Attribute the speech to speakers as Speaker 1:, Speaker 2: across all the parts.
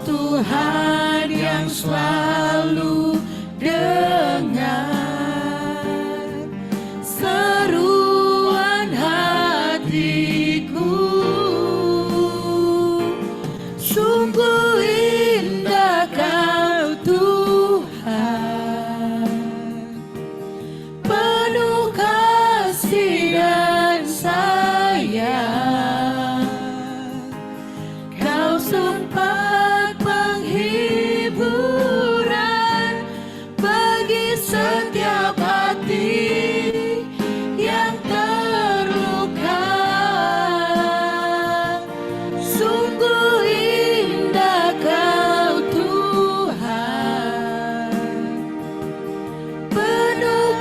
Speaker 1: Tuhan yang selalu dengar seruan hatiku. Sungguh indah Kau Tuhan, penuh kasih dan sayang. Kau sempat penghiburan bagi setiap hati yang terluka. Sungguh indah Kau Tuhan, penuh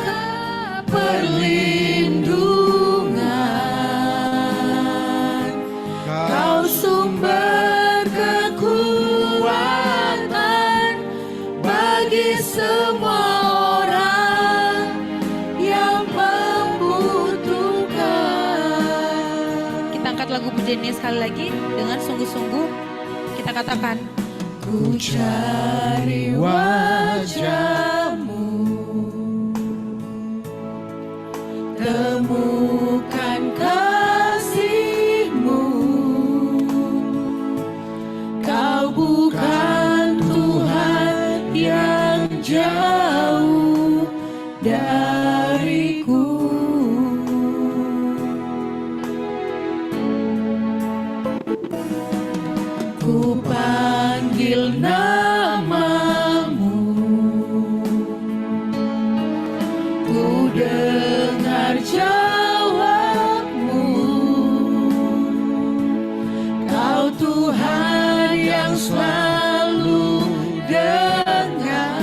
Speaker 1: perlindungan. Kau sumber kekuatan bagi semua orang yang membutuhkan.
Speaker 2: Kita angkat lagu pujian ini sekali lagi dengan sungguh-sungguh kita katakan,
Speaker 1: Ku cari wajah-Mu, temukan kasih-Mu. Kau bukan Tuhan yang jauh dariku. Ku panggil nama-Mu, ku dengar jawab-Mu. Kau Tuhan yang selalu dengar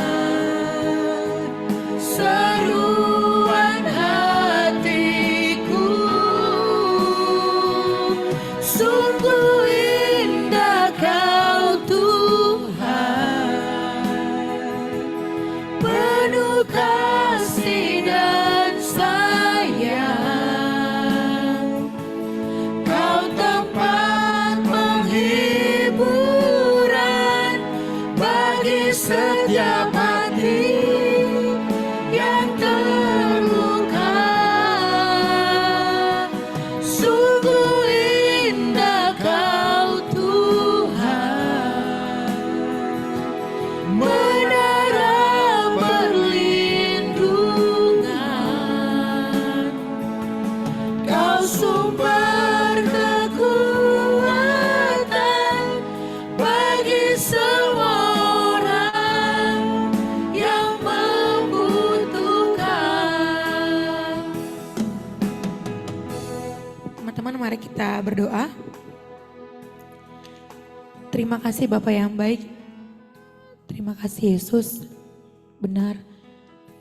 Speaker 1: seruan hatiku. Sungguh indah Kau Tuhan, penuh kasih dan sayang. Kau tempat penghiburan bagi setiap hati yang terluka. Sungguh indah Kau Tuhan, menara perlindungan. Kau sumber kekuatan bagi semua orang yang membutuhkan.
Speaker 2: teman-teman mari kita berdoa. Terima kasih Bapa yang baik. Terima kasih Yesus. Benar,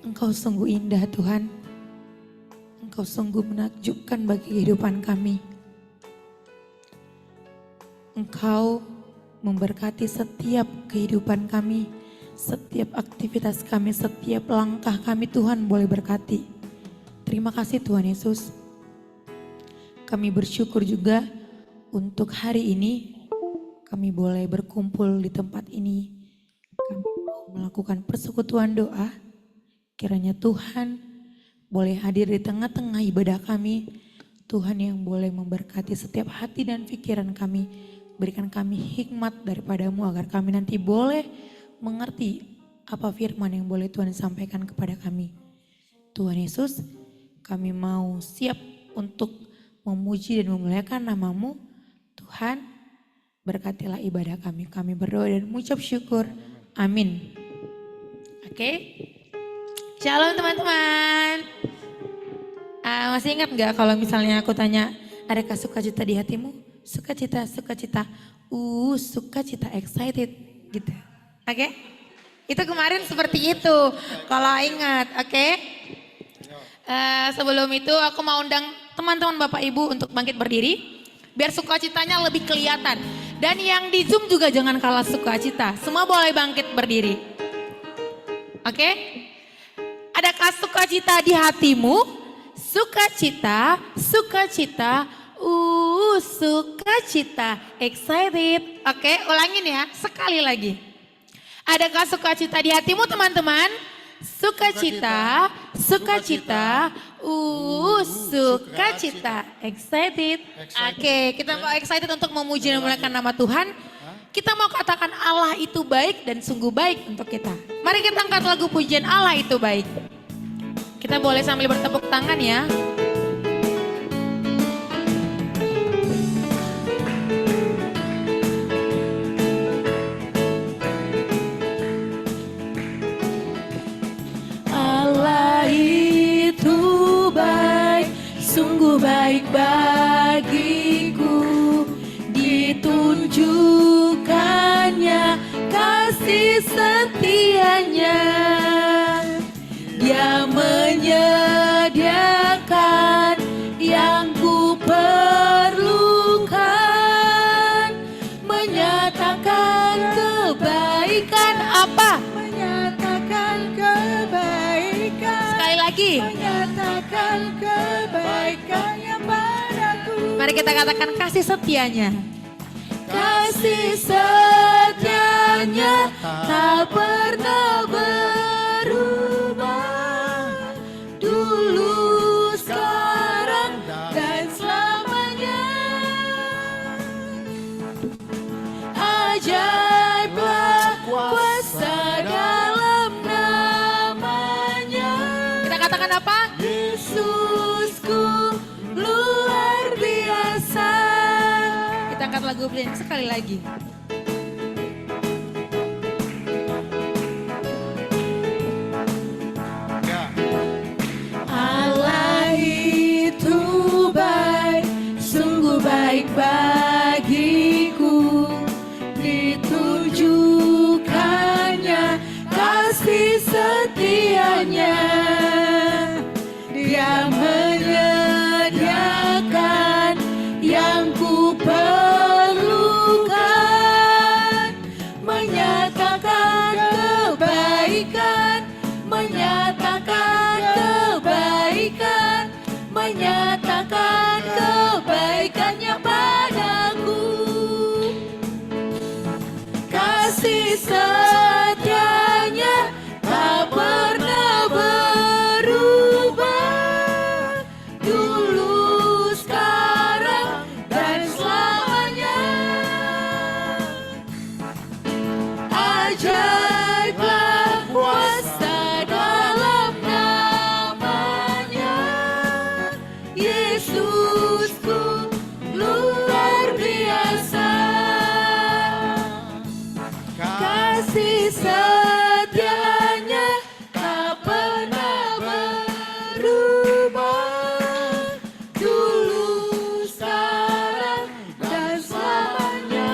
Speaker 2: Engkau sungguh indah Tuhan. Engkau sungguh menakjubkan bagi kehidupan kami. Engkau memberkati setiap kehidupan kami, setiap aktivitas kami, setiap langkah kami Tuhan boleh berkati. Terima kasih Tuhan Yesus. Kami bersyukur juga untuk hari ini kami boleh berkumpul di tempat ini. Kami mau melakukan persekutuan doa. Kiranya Tuhan boleh hadir di tengah-tengah ibadah kami. Tuhan yang boleh memberkati setiap hati dan pikiran kami. Berikan kami hikmat daripada-Mu agar kami nanti boleh mengerti apa firman yang boleh Tuhan sampaikan kepada kami. Tuhan Yesus, kami mau siap untuk memuji dan memuliakan nama-Mu. Tuhan, berkatilah ibadah kami. Kami berdoa dan mengucap syukur. Amin. Oke. Shalom teman-teman. Masih ingat gak kalau misalnya aku tanya, adakah sukacita di hatimu? Sukacita, sukacita. Sukacita, excited gitu. Oke. Itu kemarin seperti itu. Kalau ingat, oke. Sebelum itu aku mau undang teman-teman Bapak Ibu untuk bangkit berdiri. Biar sukacitanya lebih kelihatan. Dan yang di Zoom juga jangan kalah sukacita. Semua boleh bangkit berdiri. Oke? Adakah sukacita di hatimu? Sukacita, sukacita. Sukacita, excited. Oke, ulangin ya, sekali lagi. Adakah sukacita di hatimu teman-teman? Sukacita, sukacita, sukacita, excited. Oke, kita mau excited untuk memuji dan memuliakan nama Tuhan. Kita mau katakan Allah itu baik dan sungguh baik untuk kita. Mari kita angkat lagu pujian Allah itu baik. Kita boleh sambil bertepuk tangan ya.
Speaker 1: Sungguh baik bagiku, ditunjukkannya kasih setianya. Dia menyediakan yang ku perlukan, menyatakan kebaikan apa? Menyatakan kebaikan. Sekali lagi. Menyatakan kebaikannya padaku. Mari kita katakan kasih setianya. Kasih setianya tak pernah berubah. Dulu, sekarang, dan selamanya. Ajaiblah kuasa dalam namanya. Kita katakan apa? Yesusku luar biasa. Kita angkat lagu yang sekali lagi. Allah itu baik, sungguh baik bagiku, ditunjukkannya kasih setianya. Dia menyediakan yang ku perlukan, menyatakan kebaikan, menyatakan kebaikan, menyatakan kebaikannya padaku. Kasih setianya tak pernah berubah. Dulu, sekarang, dan selamanya. Ajaiblah kuasa dalam namanya. Yesusku luar biasa. Kasih setianya tak pernah berubah. Dulu, sekarang, dan selamanya.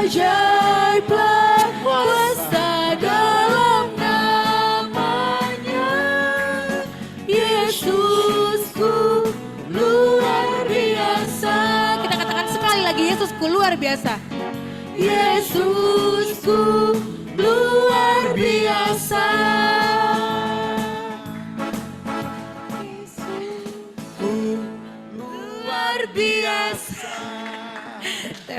Speaker 1: Ajaiblah kuasa dalam namanya. Yesusku luar biasa. Kita katakan sekali lagi, Yesusku luar biasa. Yesusku luar biasa. Yesusku luar biasa.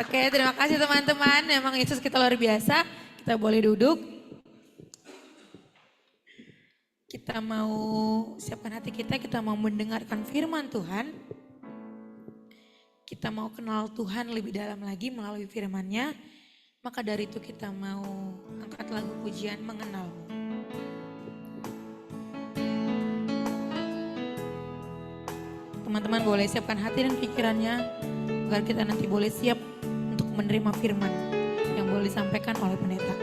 Speaker 1: Oke, terima kasih teman-teman. Memang Yesus kita luar biasa. Kita boleh duduk. Kita mau siapkan hati kita mau mendengarkan firman Tuhan. Kita mau kenal Tuhan lebih dalam lagi melalui firman-Nya. Maka dari itu kita mau angkat lagu pujian mengenalmu. Teman-teman boleh siapkan hati dan pikirannya agar kita nanti boleh siap untuk menerima firman yang boleh disampaikan oleh pendeta.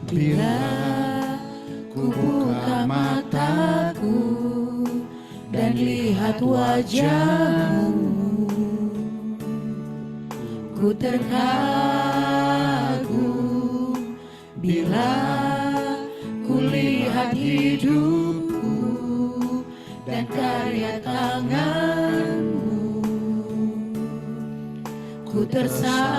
Speaker 1: Bila ku buka mataku dan lihat wajahmu, ku terkagum bila ku lihat hidupku dan karya tanganmu. Ku tersanjung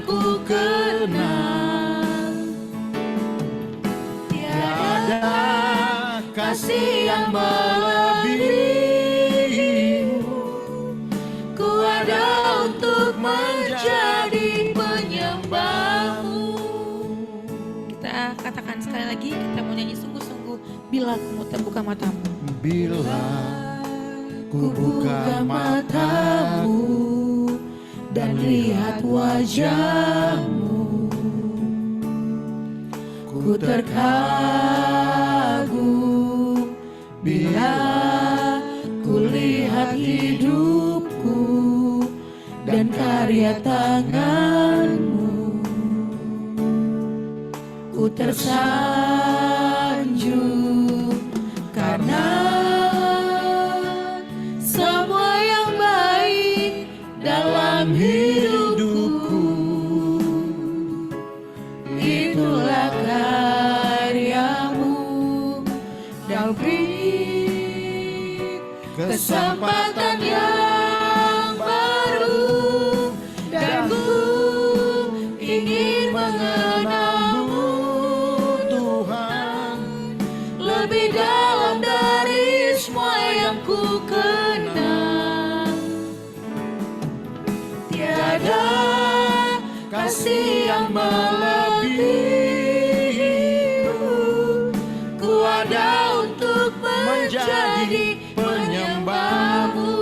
Speaker 1: ku kenal. Tiada kasih yang melebihimu. Ku ada untuk menjadi penyembahmu. Kita katakan sekali lagi, kita mau nyanyi sungguh-sungguh. Bila aku buka matamu.
Speaker 3: Bila ku buka matamu dan lihat wajahmu, ku terkagum bila ku lihat hidupku dan karya tanganmu. Ku tersanjung karena semua yang baik dalam hidupku, itulah karyamu. Dan beri kesempatan yang baru, dan ku ingin mengenalmu Tuhan lebih dalam dari semua yang ku kenal. Tiada kasih yang melebihimu. Ku ada untuk menjadi penyembahmu.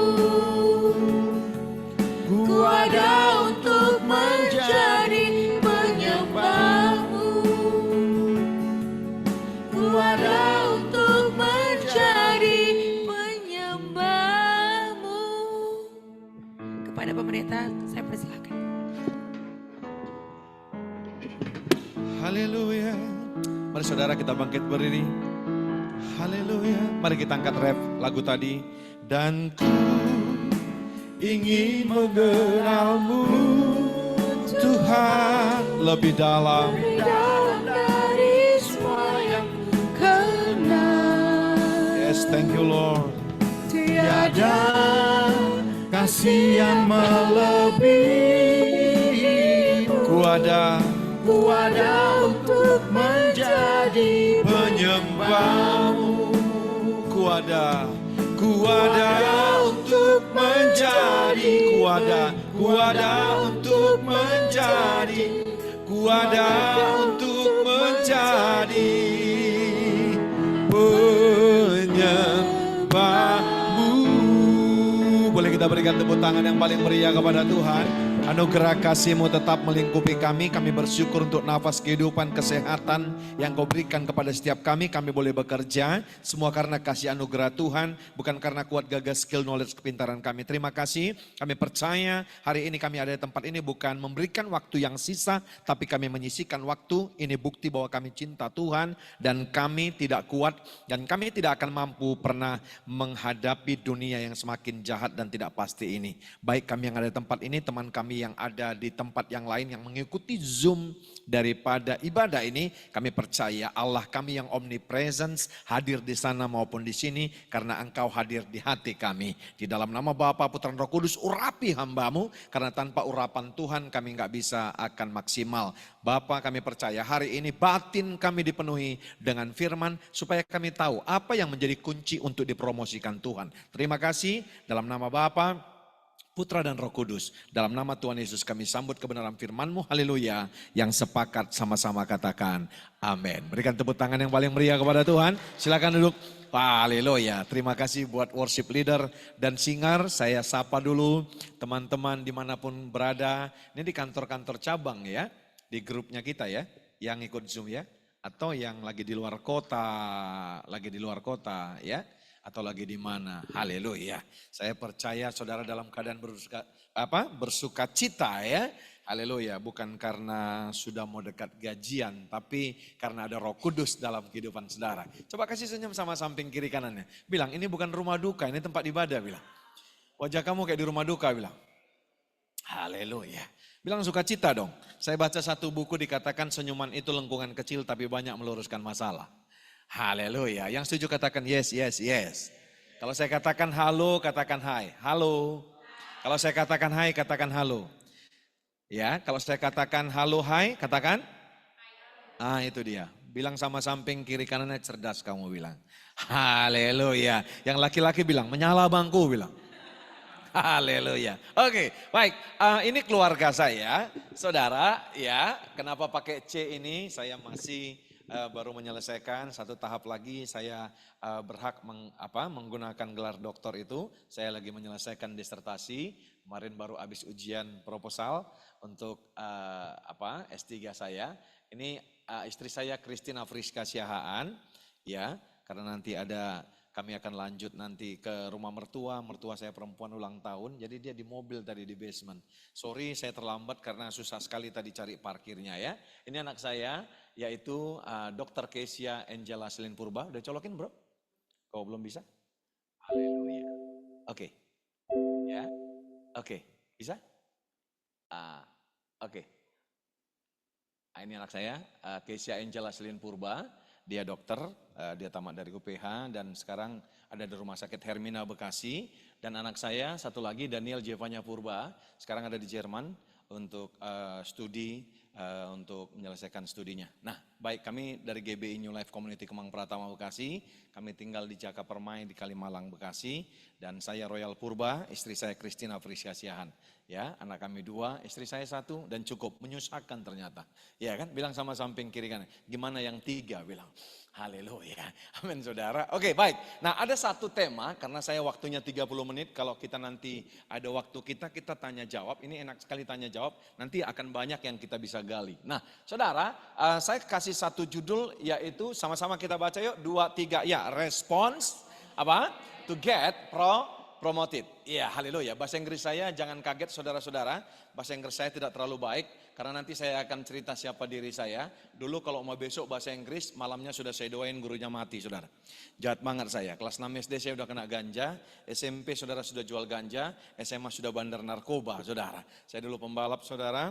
Speaker 3: Ku ada untuk menjadi penyembahmu. Ku ada untuk menjadi penyembahmu.
Speaker 1: Kepada pemerintah, saya persilakan.
Speaker 4: Haleluya. Mari saudara kita bangkit berdiri. Haleluya. Mari kita angkat ref lagu tadi. Dan ku ingin mengenalmu Tuhan lebih dalam.
Speaker 3: Dari semua yang ku kenal.
Speaker 4: Yes, thank you Lord.
Speaker 3: Tiada kasih yang melebihimu.
Speaker 4: Ku ada
Speaker 3: untuk menjadi
Speaker 4: penyembahmu. Ku ada untuk menjadi. Ku ada untuk menjadi. Ku ada untuk menjadi penyembahmu. Boleh kita berikan tepuk tangan yang paling meriah kepada Tuhan. Anugerah kasih-Mu tetap melingkupi kami. Kami bersyukur untuk nafas kehidupan, kesehatan yang Kau berikan kepada setiap kami. Kami boleh bekerja. Semua karena kasih anugerah Tuhan. Bukan karena kuat gagah, skill, knowledge, kepintaran kami. Terima kasih. Kami percaya hari ini kami ada di tempat ini bukan memberikan waktu yang sisa. Tapi kami menyisihkan waktu. Ini bukti bahwa kami cinta Tuhan. Dan kami tidak kuat. Dan kami tidak akan mampu pernah menghadapi dunia yang semakin jahat dan tidak pasti ini. Baik kami yang ada di tempat ini, teman kami yang ada di tempat yang lain yang mengikuti Zoom daripada ibadah ini, kami percaya Allah kami yang omnipresence hadir di sana maupun di sini karena Engkau hadir di hati kami. Di dalam nama Bapa, Putra, dan Roh Kudus, urapi hamba-Mu karena tanpa urapan Tuhan kami nggak bisa akan maksimal. Bapa, kami percaya hari ini batin kami dipenuhi dengan firman supaya kami tahu apa yang menjadi kunci untuk dipromosikan Tuhan. Terima kasih dalam nama Bapa, Putra dan Roh Kudus. Dalam nama Tuhan Yesus kami sambut kebenaran firman-Mu. Haleluya. Yang sepakat sama-sama katakan amin. Berikan tepuk tangan yang paling meriah kepada Tuhan. Silakan duduk. Haleluya. Terima kasih buat worship leader dan singer. Saya sapa dulu teman-teman dimanapun berada. Ini di kantor-kantor cabang ya. Di grupnya kita ya. Yang ikut Zoom ya. Atau yang lagi di luar kota. Ya. Atau lagi di mana? Haleluya. Saya percaya saudara dalam keadaan bersuka cita ya. Haleluya. Bukan karena sudah mau dekat gajian, tapi karena ada Roh Kudus dalam kehidupan saudara. Coba kasih senyum sama samping kiri kanannya. Bilang, ini bukan rumah duka, ini tempat ibadah. Bilang, wajah kamu kayak di rumah duka. Bilang, haleluya. Bilang sukacita dong. Saya baca satu buku dikatakan senyuman itu lengkungan kecil tapi banyak meluruskan masalah. Haleluya. Yang setuju katakan yes, yes, yes. Kalau saya katakan halo, katakan hai. Halo. Kalau saya katakan hai, katakan halo. Ya, kalau saya katakan halo hai, katakan. Ah, itu dia. Bilang sama samping kiri kanannya cerdas kamu bilang. Haleluya. Yang laki-laki bilang menyala bangku bilang. Haleluya. Oke, baik. Ini keluarga saya, saudara. Ya, kenapa pakai C ini? Saya masih baru menyelesaikan satu tahap lagi. Saya berhak menggunakan gelar doktor itu. Saya lagi menyelesaikan disertasi. Kemarin baru habis ujian proposal untuk S3 saya. Ini istri saya Christina Friska Siahaan. Ya, karena nanti kami akan lanjut nanti ke rumah mertua saya perempuan ulang tahun, jadi dia di mobil tadi di basement. Sorry saya terlambat karena susah sekali tadi cari parkirnya ya. Ini anak saya yaitu Dr. Kesia Angela Selin Purba, udah colokin bro? Kau belum bisa? Haleluya. Oke. Ya, oke. Bisa? Oke. Ini anak saya, Kesia Angela Selin Purba. Dia dokter, dia tamat dari UPH dan sekarang ada di Rumah Sakit Hermina Bekasi. Dan anak saya satu lagi Daniel Jevanya Purba, sekarang ada di Jerman untuk studi, untuk menyelesaikan studinya. Nah baik, kami dari GBI New Life Community Kemang Pratama Bekasi, kami tinggal di Jaka Permai di Kalimalang Bekasi. Dan saya Royal Purba, istri saya Christina Friska Siahaan. Ya, anak kami 2, istri saya 1 dan cukup menyusahkan ternyata. Ya kan, bilang sama samping kiri kanan, gimana yang 3 bilang. Haleluya, amin saudara. Oke baik, nah ada satu tema karena saya waktunya 30 menit. Kalau kita nanti ada waktu kita tanya jawab, ini enak sekali tanya jawab. Nanti akan banyak yang kita bisa gali. Nah saudara, saya kasih satu judul yaitu sama-sama kita baca yuk, 2, 3 ya, response to get promoted. Iya, haleluya. Bahasa Inggris saya jangan kaget saudara-saudara. Bahasa Inggris saya tidak terlalu baik karena nanti saya akan cerita siapa diri saya. Dulu kalau mau besok bahasa Inggris, malamnya sudah saya doain gurunya mati, saudara. Jahat banget saya. Kelas 6 SD saya udah kena ganja, SMP saudara sudah jual ganja, SMA sudah bandar narkoba, saudara. Saya dulu pembalap, saudara.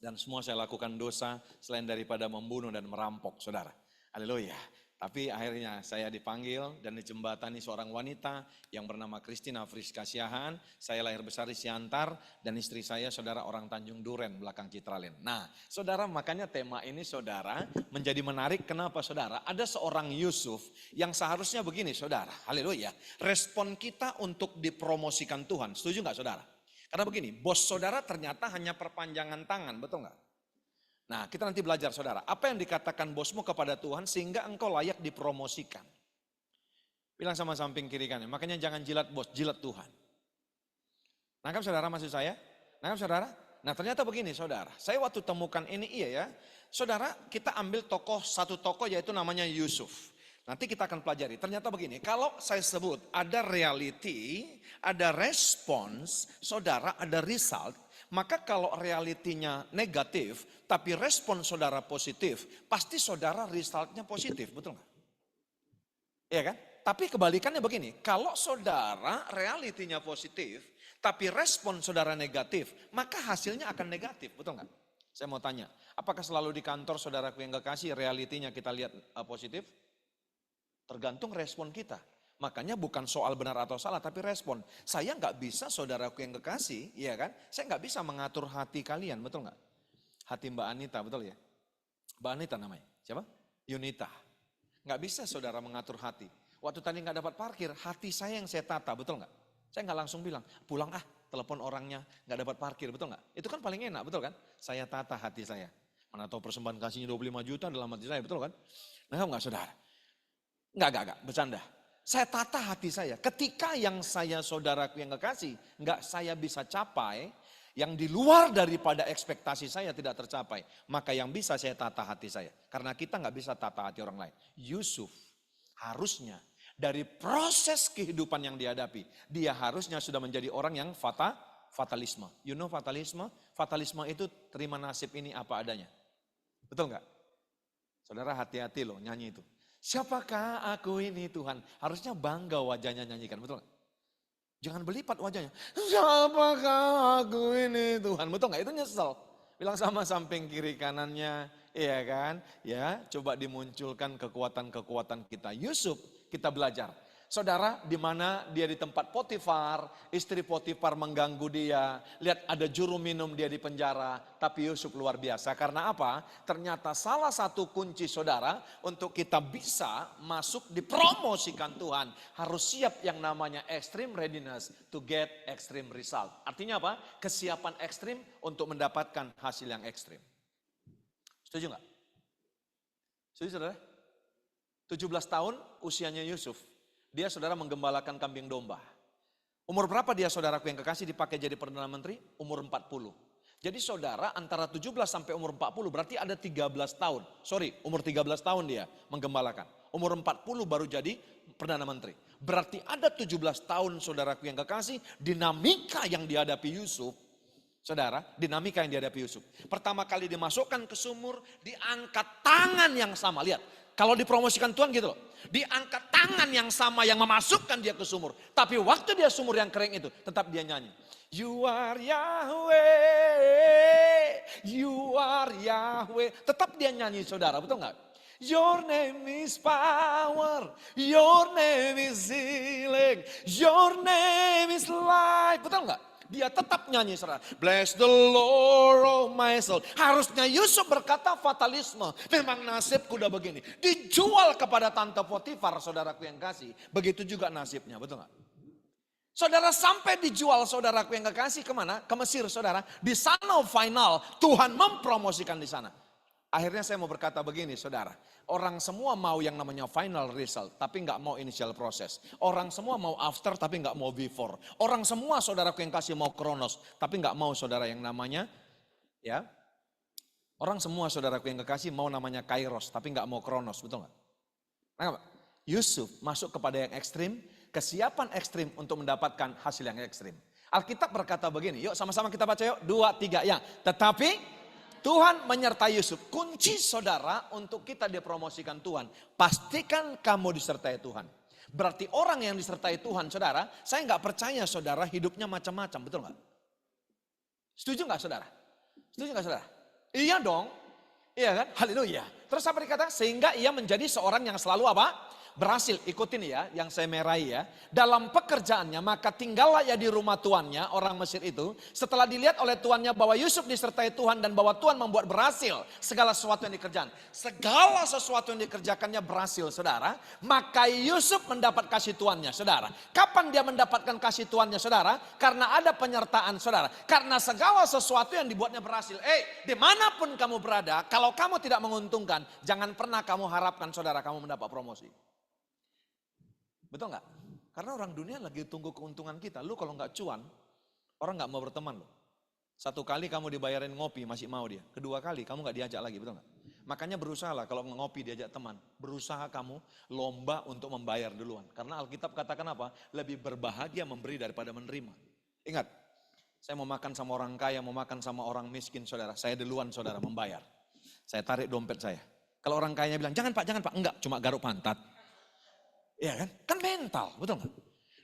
Speaker 4: Dan semua saya lakukan dosa selain daripada membunuh dan merampok, saudara. Haleluya. Tapi akhirnya saya dipanggil dan dijembatani seorang wanita yang bernama Christina Friska Siahaan. Saya lahir besar di Siantar dan istri saya saudara orang Tanjung Duren belakang Citralin. Nah saudara, makanya tema ini saudara menjadi menarik. Kenapa saudara? Ada seorang Yusuf yang seharusnya begini saudara. Haleluya. Respon kita untuk dipromosikan Tuhan. Setuju nggak saudara? Karena begini, bos saudara ternyata hanya perpanjangan tangan, betul nggak? Nah kita nanti belajar saudara, apa yang dikatakan bosmu kepada Tuhan sehingga engkau layak dipromosikan. Bilang sama samping kiri kanan, makanya jangan jilat bos, jilat Tuhan. Nangkap saudara maksud saya? Nangkap saudara? Nah ternyata begini saudara, saya waktu temukan ini iya ya. Saudara kita ambil satu tokoh yaitu namanya Yusuf. Nanti kita akan pelajari, ternyata begini, kalau saya sebut ada reality, ada respons, saudara ada result. Maka kalau realitinya negatif, tapi respon saudara positif, pasti saudara resultnya positif, betul nggak? Iya kan? Tapi kebalikannya begini, kalau saudara realitinya positif, tapi respon saudara negatif, maka hasilnya akan negatif, betul nggak? Saya mau tanya, apakah selalu di kantor saudaraku yang kekasih realitinya kita lihat positif? Tergantung respon kita. Makanya bukan soal benar atau salah, tapi respon. Saya nggak bisa saudaraku yang kekasih, iya kan? Saya nggak bisa mengatur hati kalian, betul nggak? Hati Mbak Anita, betul ya? Mbak Anita namanya, siapa? Yunita. Nggak bisa saudara mengatur hati. Waktu tadi nggak dapat parkir, hati saya yang saya tata, betul nggak? Saya nggak langsung bilang, pulang telepon orangnya, nggak dapat parkir, betul nggak? Itu kan paling enak, betul kan? Saya tata hati saya. Mana tahu persembahan kasihnya 25 juta dalam hati saya, betul kan? Nah, nggak saudara? Nggak, bercanda. Saya tata hati saya. Ketika yang saya saudaraku yang kekasih, nggak saya bisa capai, yang di luar daripada ekspektasi saya tidak tercapai, maka yang bisa saya tata hati saya. Karena kita nggak bisa tata hati orang lain. Yusuf harusnya dari proses kehidupan yang dihadapi, dia harusnya sudah menjadi orang yang fatalisme. You know fatalisme? Fatalisme itu terima nasib ini apa adanya. Betul nggak? Saudara hati-hati loh nyanyi itu. Siapakah aku ini Tuhan? Harusnya bangga wajahnya nyanyikan, betul gak? Jangan berlipat wajahnya. Siapakah aku ini Tuhan? Betul gak? Itu nyesel. Bilang sama samping kiri kanannya, iya kan? Ya, coba dimunculkan kekuatan-kekuatan kita. Yusuf, kita belajar. Saudara, di mana dia di tempat Potifar, istri Potifar mengganggu dia. Lihat ada juru minum dia di penjara, tapi Yusuf luar biasa. Karena apa? Ternyata salah satu kunci saudara untuk kita bisa masuk dipromosikan Tuhan. Harus siap yang namanya extreme readiness to get extreme result. Artinya apa? Kesiapan ekstrim untuk mendapatkan hasil yang ekstrim. Setuju nggak? Setuju saudara? 17 tahun usianya Yusuf. Dia saudara menggembalakan kambing domba. Umur berapa dia saudaraku yang kekasih dipakai jadi Perdana Menteri? Umur 40. Jadi saudara antara 17 sampai umur 40 berarti ada 13 tahun. Sorry, umur 13 tahun dia menggembalakan. Umur 40 baru jadi Perdana Menteri. Berarti ada 17 tahun saudaraku yang kekasih, dinamika yang dihadapi Yusuf. Saudara, dinamika yang dihadapi Yusuf. Pertama kali dimasukkan ke sumur, diangkat tangan yang sama. Lihat. Kalau dipromosikan Tuhan gitu loh. Diangkat tangan yang sama yang memasukkan dia ke sumur. Tapi waktu dia sumur yang kering itu tetap dia nyanyi. You are Yahweh, you are Yahweh. Tetap dia nyanyi saudara, betul nggak? Your name is power, your name is healing, your name is life. Betul nggak? Dia tetap nyanyi saudara. Bless the Lord of my soul. Harusnya Yusuf berkata fatalisme. Memang nasibku udah begini. Dijual kepada tante Potifar saudaraku yang kasih. Begitu juga nasibnya, betul gak? Saudara sampai dijual saudaraku yang kekasih kemana? Ke Mesir saudara. Di sana final Tuhan mempromosikan di sana. Akhirnya saya mau berkata begini saudara. Orang semua mau yang namanya final result. Tapi nggak mau initial proses. Orang semua mau after tapi nggak mau before. Orang semua saudaraku yang kasih mau kronos. Tapi nggak mau saudara yang namanya. Ya. Orang semua saudaraku yang kekasih mau namanya kairos. Tapi nggak mau kronos. Betul nggak? Nah, Yusuf masuk kepada yang ekstrim. Kesiapan ekstrim untuk mendapatkan hasil yang ekstrim. Alkitab berkata begini. Yuk sama-sama kita baca yuk. 2, 3 ya. Tetapi Tuhan menyertai Yusuf. Kunci saudara untuk kita dipromosikan Tuhan. Pastikan kamu disertai Tuhan. Berarti orang yang disertai Tuhan saudara. Saya nggak percaya saudara hidupnya macam-macam. Betul nggak? Setuju nggak saudara? Setuju nggak saudara? Iya dong. Iya kan? Haleluya. Terus apa dikata? Sehingga ia menjadi seorang yang selalu apa? Berhasil, ikutin ya yang saya merahi ya. Dalam pekerjaannya maka tinggallah ia di rumah tuannya, orang Mesir itu. Setelah dilihat oleh tuannya bahwa Yusuf disertai Tuhan dan bahwa Tuhan membuat berhasil segala sesuatu yang dikerjakan. Segala sesuatu yang dikerjakannya berhasil saudara. Maka Yusuf mendapat kasih tuannya saudara. Kapan dia mendapatkan kasih tuannya saudara? Karena ada penyertaan saudara. Karena segala sesuatu yang dibuatnya berhasil. Dimanapun kamu berada, kalau kamu tidak menguntungkan, jangan pernah kamu harapkan saudara kamu mendapat promosi. Betul nggak? Karena orang dunia lagi tunggu keuntungan kita. Lu kalau nggak cuan, orang nggak mau berteman lu. Satu kali kamu dibayarin ngopi masih mau dia. Kedua kali kamu nggak diajak lagi, betul nggak? Makanya berusahalah kalau ngopi diajak teman. Berusaha kamu lomba untuk membayar duluan. Karena Alkitab katakan apa? Lebih berbahagia memberi daripada menerima. Ingat, saya mau makan sama orang kaya, mau makan sama orang miskin saudara. Saya duluan saudara membayar. Saya tarik dompet saya. Kalau orang kayanya bilang, jangan pak, enggak, cuma garuk pantat. Iya kan? Kan mental, betul nggak?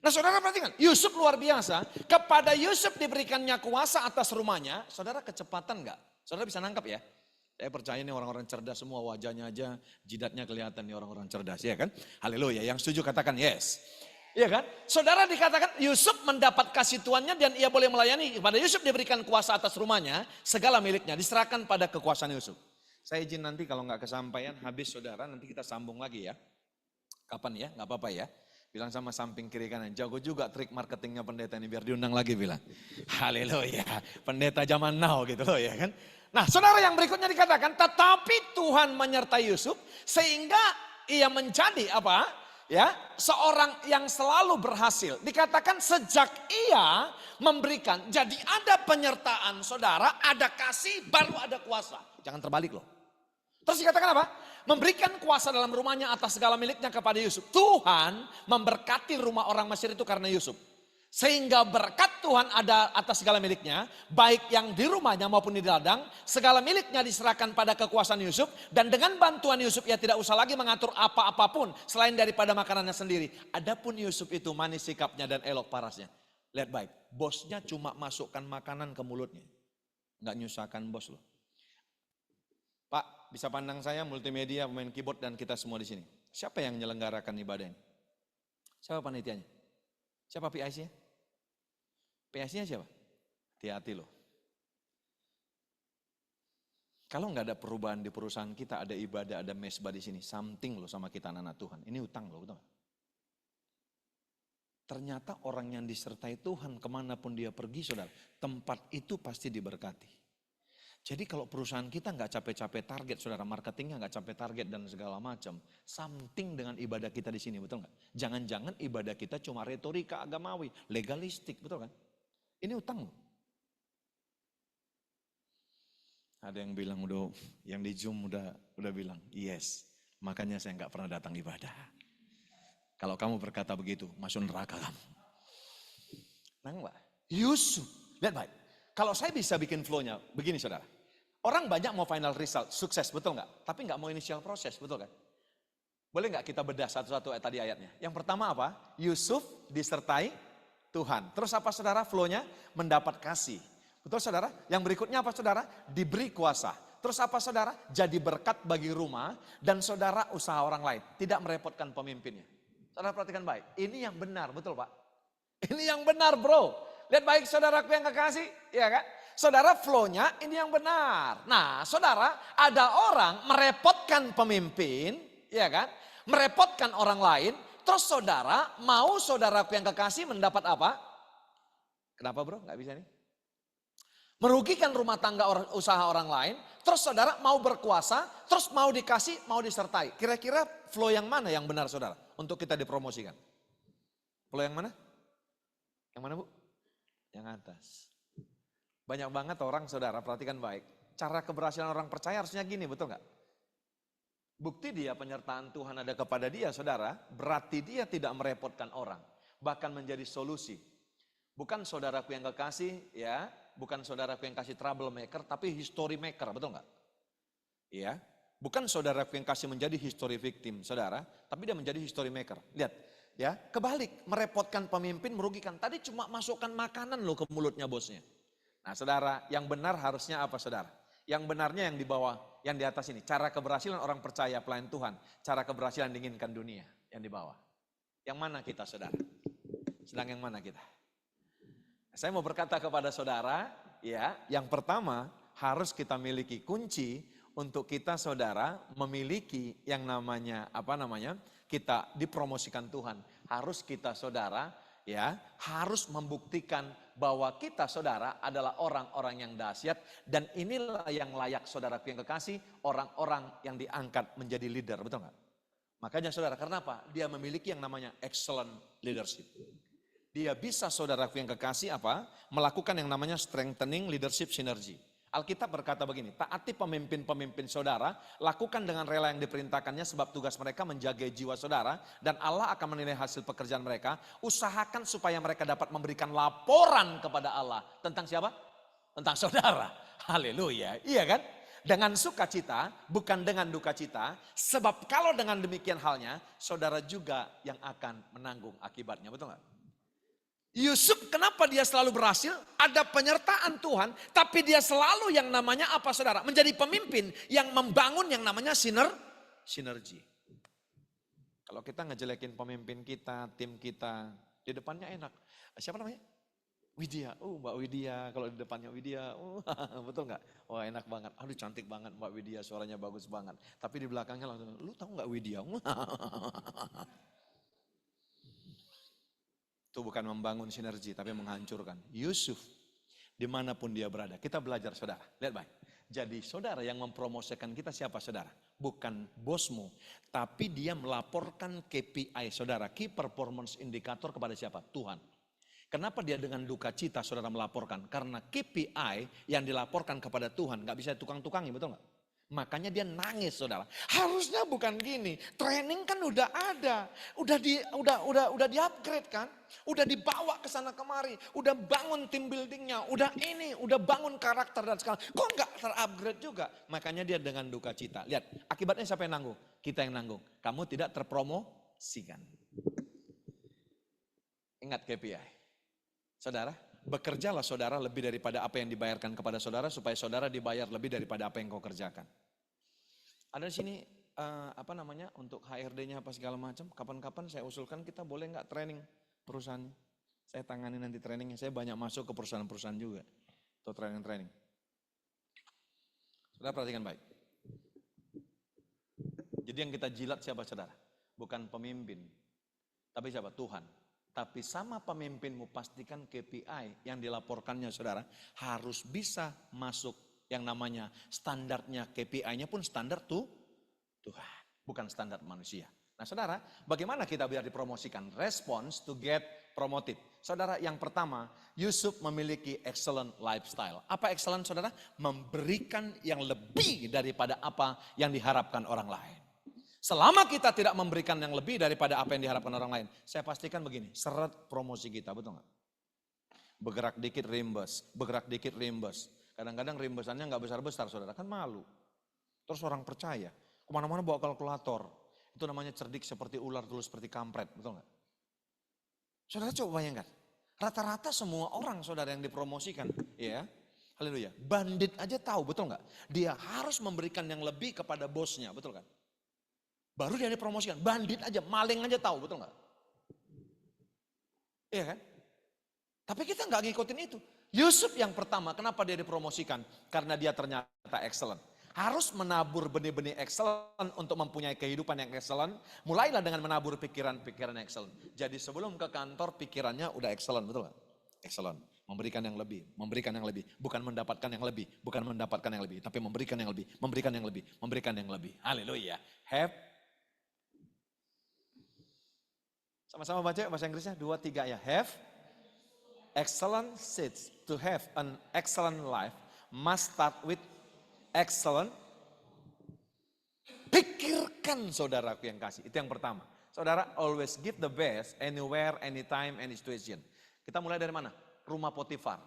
Speaker 4: Nah saudara perhatikan, Yusuf luar biasa. Kepada Yusuf diberikannya kuasa atas rumahnya. Saudara kecepatan nggak? Saudara bisa nangkap ya? Saya percaya nih orang-orang cerdas semua wajahnya aja, jidatnya kelihatan nih orang-orang cerdas, ya kan? Haleluya, yang setuju katakan yes. Iya kan? Saudara dikatakan Yusuf mendapat kasih tuannya dan ia boleh melayani. Kepada Yusuf diberikan kuasa atas rumahnya, segala miliknya diserahkan pada kekuasaan Yusuf. Saya izin nanti kalau nggak kesampaian habis saudara, nanti kita sambung lagi ya. Kapan ya? Nggak apa-apa ya. Bilang sama samping kiri kanan, jago juga trik marketingnya pendeta ini biar diundang lagi bilang. Haleluya, pendeta zaman now gitu loh ya kan. Nah saudara yang berikutnya dikatakan, tetapi Tuhan menyertai Yusuf sehingga ia menjadi apa? Ya, seorang yang selalu berhasil. Dikatakan sejak ia memberikan, jadi ada penyertaan saudara, ada kasih, baru ada kuasa. Jangan terbalik loh. Terus dikatakan apa? Memberikan kuasa dalam rumahnya atas segala miliknya kepada Yusuf. Tuhan memberkati rumah orang Mesir itu karena Yusuf. Sehingga berkat Tuhan ada atas segala miliknya. Baik yang di rumahnya maupun di ladang. Segala miliknya diserahkan pada kekuasaan Yusuf. Dan dengan bantuan Yusuf ia tidak usah lagi mengatur apa-apapun. Selain daripada makanannya sendiri. Adapun Yusuf itu manis sikapnya dan elok parasnya. Lihat baik. Bosnya cuma masukkan makanan ke mulutnya. Nggak nyusahkan bos loh. Pak, bisa pandang saya multimedia, pemain keyboard dan kita semua di sini. Siapa yang menyelenggarakan ibadah ini?
Speaker 5: Siapa panitianya? Siapa PIC-nya? PIC-nya siapa? Hati-hati loh. Kalau nggak ada perubahan di perusahaan kita, ada ibadah, ada mesbah di sini, something loh sama kita anak-anak Tuhan. Ini utang loh, betul nggak? Ternyata orang yang disertai Tuhan kemanapun dia pergi, saudara, tempat itu pasti diberkati. Jadi kalau perusahaan kita nggak capek-capek target, saudara, marketingnya nggak capek target dan segala macam, something dengan ibadah kita di sini, betul nggak? Jangan-jangan ibadah kita cuma retorika agamawi, legalistik, betul kan? Ini utang loh. Ada yang bilang udah, yang di Zoom udah bilang, yes, makanya saya nggak pernah datang ibadah. Kalau kamu berkata begitu, masuk neraka kamu. Nang, Pak. Yusuf, lihat baik. Kalau saya bisa bikin flow-nya, begini saudara. Orang banyak mau final result, sukses, betul nggak? Tapi nggak mau initial proses, betul kan? Boleh nggak kita bedah satu-satu tadi ayatnya? Yang pertama apa? Yusuf disertai Tuhan. Terus apa saudara flow-nya? Mendapat kasih. Betul saudara? Yang berikutnya apa saudara? Diberi kuasa. Terus apa saudara? Jadi berkat bagi rumah dan saudara usaha orang lain. Tidak merepotkan pemimpinnya. Saudara perhatikan baik. Ini yang benar, betul Pak? Ini yang benar bro. Lihat baik saudaraku yang kekasih, ya kan? Saudara flow-nya ini yang benar. Nah saudara, ada orang merepotkan pemimpin, ya kan? Merepotkan orang lain. Terus saudara, mau saudaraku yang kekasih mendapat apa? Kenapa bro? Gak bisa nih. Merugikan rumah tangga usaha orang lain. Terus saudara mau berkuasa, terus mau dikasih, mau disertai. Kira-kira flow yang mana yang benar saudara? Untuk kita dipromosikan. Flow yang mana? Yang mana bu? Yang atas. Banyak banget orang saudara, perhatikan baik. Cara keberhasilan orang percaya harusnya gini, betul nggak? Bukti dia penyertaan Tuhan ada kepada dia saudara, berarti dia tidak merepotkan orang. Bahkan menjadi solusi. Bukan saudaraku yang kekasih, ya, bukan saudaraku yang kasih troublemaker, tapi history maker, betul nggak? Iya, bukan saudaraku yang kasih menjadi history victim, saudara, tapi dia menjadi history maker. Lihat, ya, kebalik, merepotkan pemimpin, merugikan. Tadi cuma masukkan makanan loh ke mulutnya bosnya. Nah saudara, yang benar harusnya apa saudara? Yang benarnya yang di bawah, yang di atas ini. Cara keberhasilan orang percaya pelayan Tuhan. Cara keberhasilan diinginkan dunia, yang di bawah. Yang mana kita saudara? Sedang yang mana kita? Saya mau berkata kepada saudara, ya, yang pertama harus kita miliki kunci untuk kita saudara memiliki yang namanya, kita dipromosikan Tuhan. Harus kita saudara, ya, harus membuktikan bahwa kita saudara adalah orang-orang yang dahsyat dan inilah yang layak saudaraku yang kekasih, orang-orang yang diangkat menjadi leader, betul nggak? Makanya saudara, karena apa? Dia memiliki yang namanya excellent leadership. Dia bisa saudaraku yang kekasih apa? Melakukan yang namanya strengthening leadership synergy. Alkitab berkata begini, taati pemimpin-pemimpin saudara, lakukan dengan rela yang diperintahkannya sebab tugas mereka menjaga jiwa saudara dan Allah akan menilai hasil pekerjaan mereka. Usahakan supaya mereka dapat memberikan laporan kepada Allah. Tentang siapa? Tentang saudara. Haleluya, iya kan? Dengan sukacita, bukan dengan duka cita. Sebab kalau dengan demikian halnya, saudara juga yang akan menanggung akibatnya, betul nggak? Yusuf kenapa dia selalu berhasil? Ada penyertaan Tuhan, tapi dia selalu yang namanya apa saudara? Menjadi pemimpin yang membangun yang namanya sinergi. Kalau kita ngejelekin pemimpin kita, tim kita, di depannya enak. Siapa namanya? Widya. Mbak Widya, kalau di depannya Widya, betul nggak? Wah enak banget. Aduh cantik banget Mbak Widya, suaranya bagus banget. Tapi di belakangnya langsung, lu tahu nggak Widya? Itu bukan membangun sinergi, tapi menghancurkan. Yusuf, dimanapun dia berada, kita belajar saudara. Lihat baik. Jadi saudara yang mempromosikan kita siapa saudara? Bukan bosmu, tapi dia melaporkan KPI saudara, Key Performance Indicator kepada siapa? Tuhan. Kenapa dia dengan duka cita saudara melaporkan? Karena KPI yang dilaporkan kepada Tuhan gak bisa tukang-tukangi, betul gak? Makanya dia nangis saudara. Harusnya bukan gini. Training kan udah ada. Udah di-upgrade kan. Udah dibawa ke sana kemari. Udah bangun tim buildingnya. Udah ini, udah bangun karakter dan segala. Kok nggak ter-upgrade juga? Makanya dia dengan duka cita. Lihat, akibatnya siapa yang nanggung? Kita yang nanggung. Kamu tidak terpromosikan. Ingat KPI. Saudara, bekerjalah saudara lebih daripada apa yang dibayarkan kepada saudara supaya saudara dibayar lebih daripada apa yang kau kerjakan. Ada di sini untuk HRD-nya apa segala macam. Kapan-kapan saya usulkan kita boleh nggak training perusahaannya. Saya tangani nanti trainingnya. Saya banyak masuk ke perusahaan-perusahaan juga. Atau training-training. Saudara perhatikan baik. Jadi yang kita jilat siapa saudara? Bukan pemimpin. Tapi siapa? Tuhan. Tapi sama pemimpinmu pastikan KPI yang dilaporkannya saudara harus bisa masuk yang namanya standarnya KPI-nya pun standar Tuhan. Bukan standar manusia. Nah saudara, bagaimana kita biar dipromosikan? Response to get promoted. Saudara, yang pertama, Yusuf memiliki excellent lifestyle. Apa excellent saudara? Memberikan yang lebih daripada apa yang diharapkan orang lain. Selama kita tidak memberikan yang lebih daripada apa yang diharapkan orang lain, saya pastikan begini, seret promosi kita, betul nggak? Bergerak dikit rimbes, bergerak dikit rimbes. Kadang-kadang rimbesannya nggak besar-besar saudara, kan malu. Terus orang percaya, kemana-mana bawa kalkulator. Itu namanya cerdik seperti ular, tulus seperti kampret, betul nggak? Saudara coba bayangkan, rata-rata semua orang saudara yang dipromosikan, ya, haleluya, bandit aja tahu, betul nggak? Dia harus memberikan yang lebih kepada bosnya, betul kan? Baru dia dipromosikan, bandit aja, maling aja tahu, betul nggak? Iya kan? Tapi kita nggak ngikutin itu. Yusuf yang pertama, kenapa dia dipromosikan? Karena dia ternyata excellent. Harus menabur benih-benih excellent untuk mempunyai kehidupan yang excellent. Mulailah dengan menabur pikiran-pikiran yang excellent. Jadi sebelum ke kantor pikirannya udah excellent, betul gak? Excellent. Memberikan yang lebih, memberikan yang lebih. Bukan mendapatkan yang lebih, bukan mendapatkan yang lebih. Tapi memberikan yang lebih, memberikan yang lebih, memberikan yang lebih. Haleluya. Have. Sama-sama baca bahasa Inggrisnya, 2, 3 ya. Have excellent seeds. To have an excellent life must start with excellent. Pikirkan saudaraku yang kasih. Itu yang pertama. Saudara, always give the best anywhere, anytime, any situation. Kita mulai dari mana? Rumah Potifar.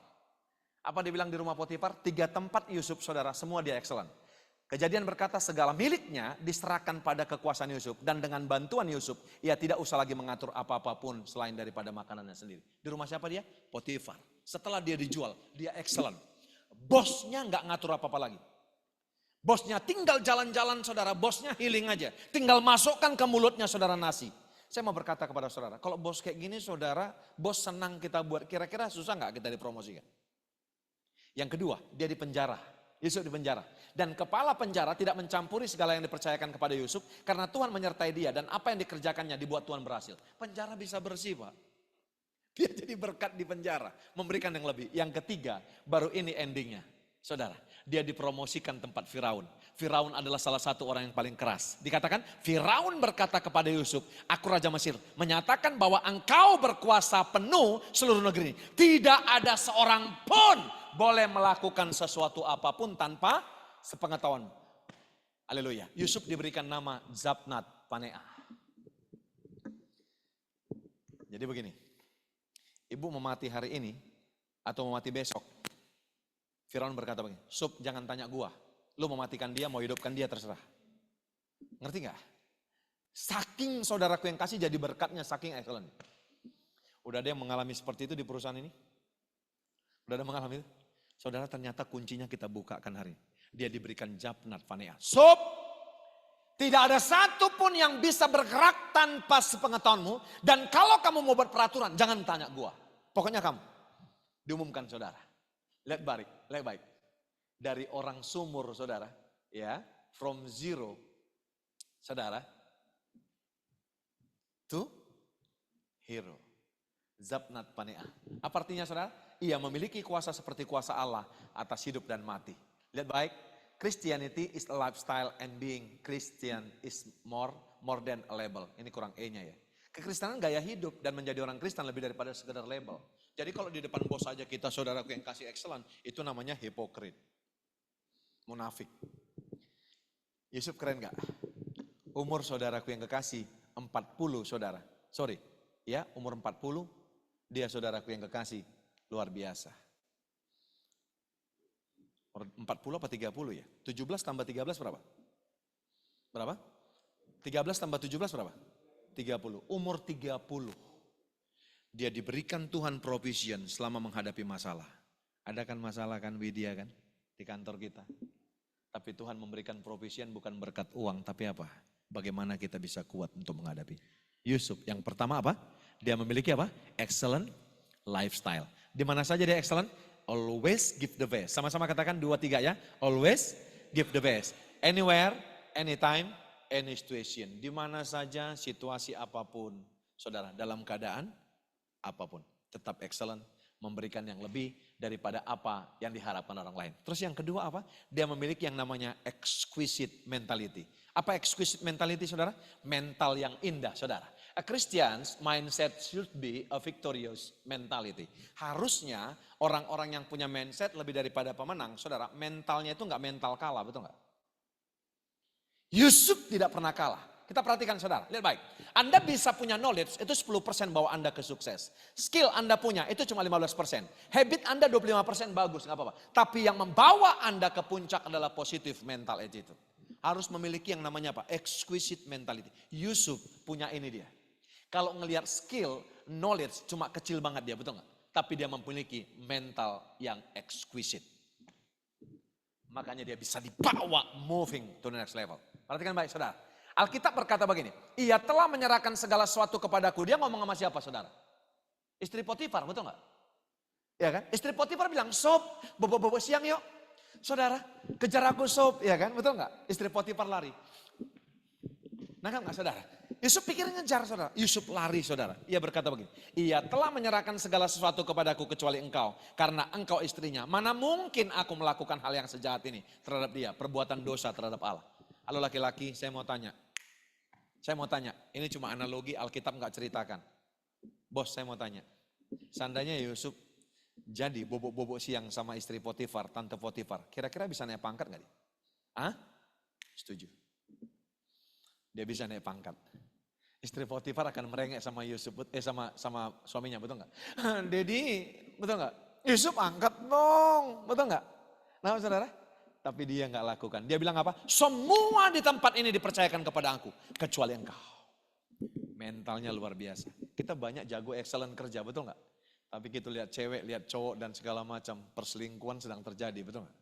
Speaker 5: Apa dibilang di rumah Potifar? 3 tempat Yusuf saudara, semua dia excellent. Kejadian berkata segala miliknya diserahkan pada kekuasaan Yusuf. Dan dengan bantuan Yusuf, ia tidak usah lagi mengatur apa-apa pun selain daripada makanannya sendiri. Di rumah siapa dia? Potifar. Setelah dia dijual, dia excellent. Bosnya nggak ngatur apa-apa lagi. Bosnya tinggal jalan-jalan saudara, bosnya healing aja. Tinggal masukkan ke mulutnya saudara nasi. Saya mau berkata kepada saudara, kalau bos kayak gini saudara, bos senang kita buat, kira-kira susah nggak kita dipromosikan? Yang kedua, dia di penjara. Yusuf di penjara. Dan kepala penjara tidak mencampuri segala yang dipercayakan kepada Yusuf, karena Tuhan menyertai dia dan apa yang dikerjakannya dibuat Tuhan berhasil. Penjara bisa bersih Pak. Dia jadi berkat di penjara, memberikan yang lebih. Yang ketiga, baru ini endingnya. Saudara, dia dipromosikan tempat Firaun. Firaun adalah salah satu orang yang paling keras. Dikatakan, Firaun berkata kepada Yusuf, aku Raja Mesir, menyatakan bahwa engkau berkuasa penuh seluruh negeri. Tidak ada seorang pun boleh melakukan sesuatu apapun tanpa sepengetahuan. Haleluya. Yusuf diberikan nama Zapnat Paneah. Jadi begini, ibu mau mati hari ini atau mau mati besok? Firaun berkata begini, Sup jangan tanya gua, lu mau matikan dia, mau hidupkan dia terserah. Ngerti gak? Saking saudaraku yang kasih jadi berkatnya, saking excellent. Udah ada yang mengalami seperti itu di perusahaan ini? Udah ada mengalami itu? Saudara ternyata kuncinya kita bukakan hari ini. Dia diberikan Zapnat Paneah. Sup, tidak ada satupun yang bisa bergerak tanpa sepengetahuanmu. Dan kalau kamu mau buat peraturan, jangan tanya gua. Pokoknya kamu. Diumumkan saudara. Lihat baik. Dari orang sumur saudara, ya, from zero, saudara, to hero. Zapnat Paneah. Apa artinya saudara? Ia memiliki kuasa seperti kuasa Allah atas hidup dan mati. Lihat baik, Christianity is a lifestyle and being Christian is more than a label. Ini kurang E-nya ya. Kekristenan gaya hidup dan menjadi orang Kristen lebih daripada sekedar label. Jadi kalau di depan bos saja kita saudaraku yang kasih excellent, itu namanya hipokrit. Munafik. Yusuf keren gak? Umur saudaraku yang kekasih 40 saudara. Sorry, ya umur 40, dia saudaraku yang kekasih luar biasa. 40 apa 30 ya? 17 tambah 13 berapa? Berapa? 13 tambah 17 berapa? 30. Umur 30. Dia diberikan Tuhan provision selama menghadapi masalah. Ada kan masalah kan Widya kan? Di kantor kita. Tapi Tuhan memberikan provisian bukan berkat uang, tapi apa? Bagaimana kita bisa kuat untuk menghadapi. Yusuf yang pertama apa? Dia memiliki apa? Excellent lifestyle. Di mana saja dia excellent? Always give the best. Sama-sama katakan 2, 3 ya. Always give the best. Anywhere, anytime, any situation. Di mana saja, situasi apapun. Saudara, dalam keadaan apapun. Tetap excellent, memberikan yang lebih daripada apa yang diharapkan orang lain. Terus yang kedua apa? Dia memiliki yang namanya exquisite mentality. Apa exquisite mentality saudara? Mental yang indah saudara. A Christian's mindset should be a victorious mentality. Harusnya orang-orang yang punya mindset lebih daripada pemenang, saudara, mentalnya itu enggak mental kalah, betul enggak? Yusuf tidak pernah kalah. Kita perhatikan saudara, lihat baik. Anda bisa punya knowledge, itu 10% bawa Anda ke sukses. Skill Anda punya, itu cuma 15%. Habit Anda 25% bagus, nggak apa-apa. Tapi yang membawa Anda ke puncak adalah positive mental attitude. Harus memiliki yang namanya apa? Exquisite mentality. Yusuf punya ini dia. Kalau ngelihat skill, knowledge cuma kecil banget dia, betul nggak? Tapi dia memiliki mental yang exquisite. Makanya dia bisa dibawa moving to the next level. Perhatikan baik saudara. Alkitab berkata begini, ia telah menyerahkan segala sesuatu kepadaku. Dia ngomong sama siapa saudara? Istri Potifar, betul nggak? Ya kan? Istri Potifar bilang, sob, bobo-bobo siang yuk. Saudara, kejar aku sob, ya kan? Betul nggak? Istri Potifar lari. Nangkap nggak saudara? Yusuf pikir ngejar saudara. Yusuf lari saudara. Ia berkata begini, ia telah menyerahkan segala sesuatu kepadaku kecuali engkau. Karena engkau istrinya. Mana mungkin aku melakukan hal yang sejahat ini terhadap dia. Perbuatan dosa terhadap Allah. Halo laki-laki, saya mau tanya. Ini cuma analogi, Alkitab nggak ceritakan. Bos, saya mau tanya. Seandainya Yusuf jadi bobok-bobok siang sama istri Potifar, tante Potifar, kira-kira bisa naik pangkat nggak dia? Hah? Setuju. Dia bisa naik pangkat. Istri Potifar akan merengek sama Yusuf, sama suaminya, betul nggak? Dedi, betul nggak? Yusuf angkat dong, betul nggak? Nah saudara, tapi dia nggak lakukan. Dia bilang apa? Semua di tempat ini dipercayakan kepada aku, kecuali engkau. Mentalnya luar biasa. Kita banyak jago excellent kerja, betul nggak? Tapi kita lihat cewek, lihat cowok dan segala macam perselingkuhan sedang terjadi, betul nggak?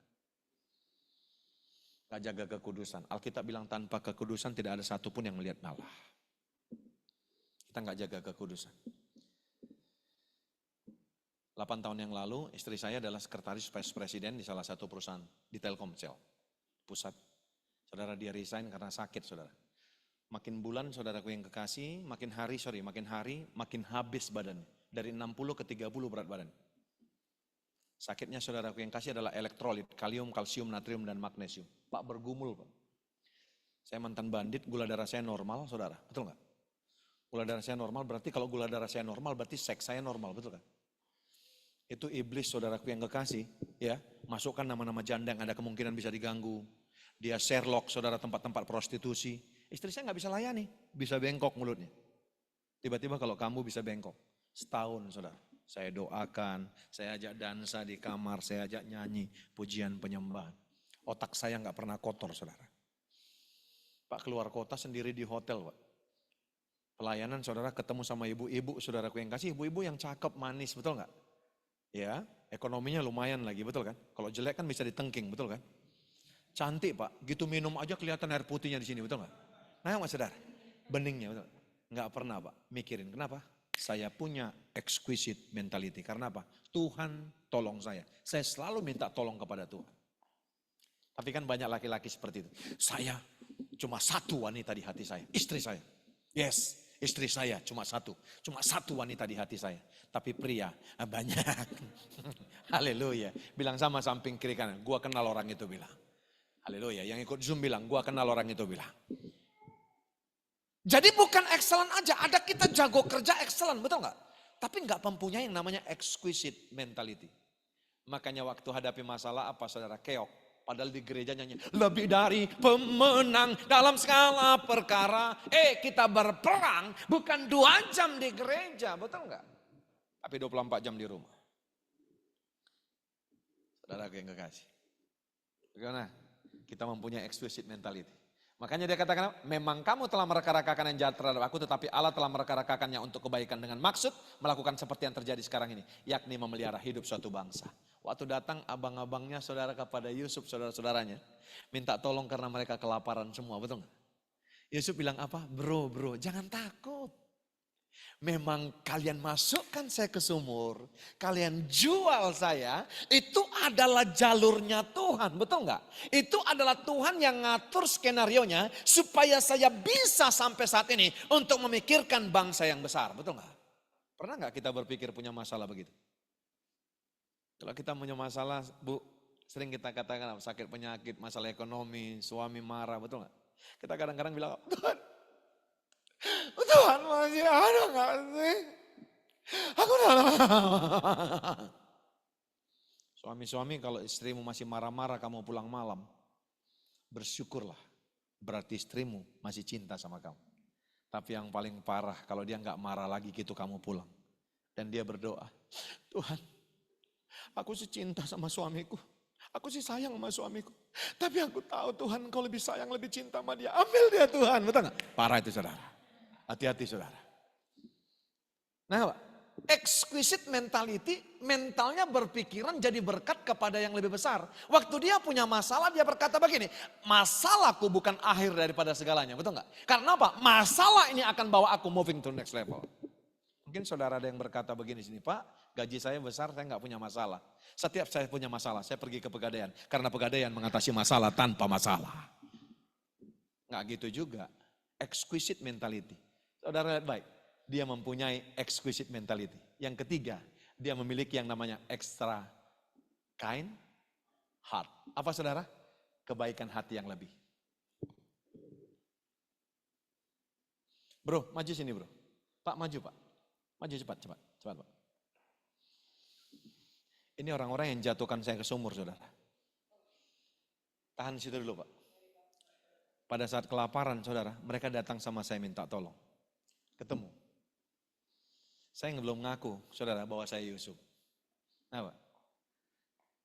Speaker 5: Gak jaga kekudusan. Alkitab bilang tanpa kekudusan tidak ada satupun yang melihat Allah. Kita gak jaga kekudusan. 8 tahun yang lalu istri saya adalah sekretaris vice presiden di salah satu perusahaan di Telkomsel pusat. Saudara, dia resign karena sakit saudara. Makin bulan saudaraku yang kekasih, makin hari makin habis badannya. Dari 60 ke 30 berat badan. Sakitnya saudaraku yang kasih adalah elektrolit, kalium, kalsium, natrium, dan magnesium. Pak bergumul Pak. Saya mantan bandit, gula darah saya normal saudara, betul nggak? Gula darah saya normal berarti kalau gula darah saya normal berarti seks saya normal, betul kan? Itu iblis saudaraku yang kekasih, ya masukkan nama-nama janda yang ada kemungkinan bisa diganggu. Dia Sherlock saudara tempat-tempat prostitusi. Istri saya nggak bisa layani, bisa bengkok mulutnya. Tiba-tiba kalau kamu bisa bengkok, setahun saudara. Saya doakan, saya ajak dansa di kamar, saya ajak nyanyi, pujian penyembahan. Otak saya nggak pernah kotor saudara. Pak keluar kota sendiri di hotel Pak. Pelayanan saudara ketemu sama ibu-ibu saudaraku yang kasih, ibu-ibu yang cakep, manis, betul nggak? Ya, ekonominya lumayan lagi, betul kan? Kalau jelek kan bisa ditengking, betul kan? Cantik Pak, gitu minum aja kelihatan air putihnya di sini, betul nggak? Nah Mas saudara, beningnya betul. Nggak pernah Pak mikirin, kenapa? Saya punya exquisite mentality. Karena apa? Tuhan tolong saya. Saya selalu minta tolong kepada Tuhan. Tapi kan banyak laki-laki seperti itu. Saya cuma satu wanita di hati saya. Istri saya. Yes, istri saya cuma satu. Cuma satu wanita di hati saya. Tapi pria banyak. Haleluya. Bilang sama samping kiri kanan. Gua kenal orang itu bilang. Haleluya. Yang ikut Zoom bilang. Gua kenal orang itu bilang. Jadi bukan excellent aja, ada kita jago kerja excellent, betul nggak? Tapi nggak mempunyai yang namanya exquisite mentality. Makanya waktu hadapi masalah apa saudara? Keok. Padahal di gereja nyanyi, lebih dari pemenang dalam segala perkara. Kita berperang bukan 2 jam di gereja, betul nggak? Tapi 24 jam di rumah. Saudara yang kekasih. Bagaimana? Kita mempunyai exquisite mentality. Makanya dia katakan, memang kamu telah mereka-rekakan yang jahat terhadap aku, tetapi Allah telah mereka-rekakannya untuk kebaikan dengan maksud melakukan seperti yang terjadi sekarang ini. Yakni memelihara hidup suatu bangsa. Waktu datang abang-abangnya saudara kepada Yusuf, saudara-saudaranya. Minta tolong karena mereka kelaparan semua, betul nggak? Yusuf bilang apa? Bro, jangan takut. Memang kalian masukkan saya ke sumur, kalian jual saya, itu adalah jalurnya Tuhan, betul nggak? Itu adalah Tuhan yang ngatur skenarionya supaya saya bisa sampai saat ini untuk memikirkan bangsa yang besar, betul nggak? Pernah nggak kita berpikir punya masalah begitu? Kalau kita punya masalah, Bu, sering kita katakan sakit penyakit, masalah ekonomi, suami marah, betul nggak? Kita kadang-kadang bilang, Tuhan masih ada nggak sih? Aku Suami-suami kalau istrimu masih marah-marah kamu pulang malam, bersyukurlah. Berarti istrimu masih cinta sama kamu. Tapi yang paling parah kalau dia nggak marah lagi gitu kamu pulang. Dan dia berdoa, Tuhan aku sih cinta sama suamiku. Aku sih sayang sama suamiku. Tapi aku tahu Tuhan kau lebih sayang, lebih cinta sama dia. Ambil dia Tuhan, betul nggak? Parah itu saudara. Hati-hati saudara. Nah, exquisite mentality, mentalnya berpikiran jadi berkat kepada yang lebih besar. Waktu dia punya masalah, dia berkata begini, masalahku bukan akhir daripada segalanya, betul nggak? Karena apa? Masalah ini akan bawa aku moving to next level. Mungkin saudara ada yang berkata begini sini, Pak, gaji saya besar, saya nggak punya masalah. Setiap saya punya masalah, saya pergi ke Pegadaian. Karena Pegadaian mengatasi masalah tanpa masalah. Nggak gitu juga. Exquisite mentality. Saudara lihat baik, dia mempunyai exquisite mentality. Yang ketiga, dia memiliki yang namanya extra kind heart. Apa saudara? Kebaikan hati yang lebih. Bro, maju sini bro. Pak, maju pak. Maju cepat pak. Ini orang-orang yang jatuhkan saya ke sumur saudara. Tahan situ dulu pak. Pada saat kelaparan saudara, mereka datang sama saya minta tolong. Ketemu. Saya belum ngaku, saudara, bahwa saya Yusuf. Nah, Pak,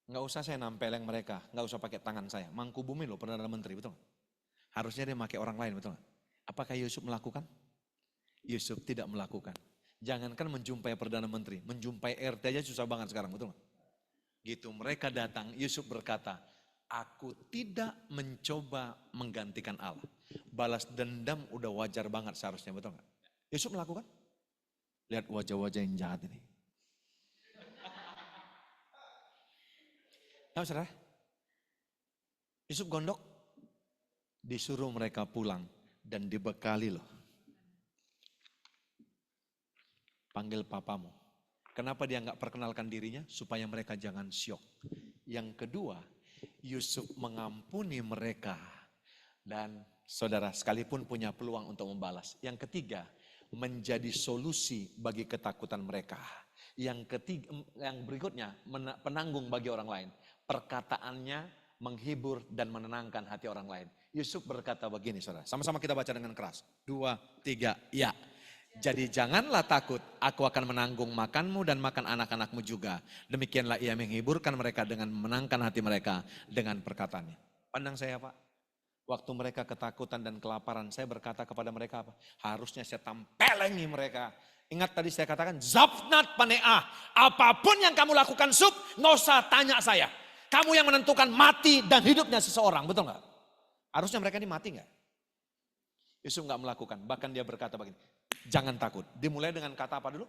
Speaker 5: nggak usah saya nampeleng mereka, nggak usah pakai tangan saya. Mangku Bumi loh, Perdana Menteri, betul? Harusnya dia pakai orang lain, betul? Apakah Yusuf melakukan? Yusuf tidak melakukan. Jangankan menjumpai Perdana Menteri, menjumpai RT aja susah banget sekarang, betul? Gitu mereka datang, Yusuf berkata, aku tidak mencoba menggantikan Allah. Balas dendam udah wajar banget seharusnya, betul nggak? Yusuf melakukan? Lihat wajah-wajah yang jahat ini. Nah saudara, Yusuf gondok, disuruh mereka pulang dan dibekali loh. Panggil papamu. Kenapa dia nggak perkenalkan dirinya? Supaya mereka jangan syok. Yang kedua, Yusuf mengampuni mereka. Dan saudara sekalipun punya peluang untuk membalas. Yang ketiga, menjadi solusi bagi ketakutan mereka. Yang ketiga, yang berikutnya penanggung bagi orang lain. Perkataannya menghibur dan menenangkan hati orang lain. Yusuf berkata begini saudara, sama-sama kita baca dengan keras. 2, 3, ya. Jadi janganlah takut, aku akan menanggung makanmu dan makan anak-anakmu juga. Demikianlah ia menghiburkan mereka dengan menenangkan hati mereka dengan perkataannya. Pandang saya Pak. Waktu mereka ketakutan dan kelaparan, saya berkata kepada mereka apa? Harusnya saya tempelengi mereka. Ingat tadi saya katakan, Zafnat pane'ah. Apapun yang kamu lakukan sub, nggak usah tanya saya. Kamu yang menentukan mati dan hidupnya seseorang, betul nggak? Harusnya mereka ini mati nggak? Yusuf nggak melakukan, bahkan dia berkata begini, jangan takut. Dimulai dengan kata apa dulu?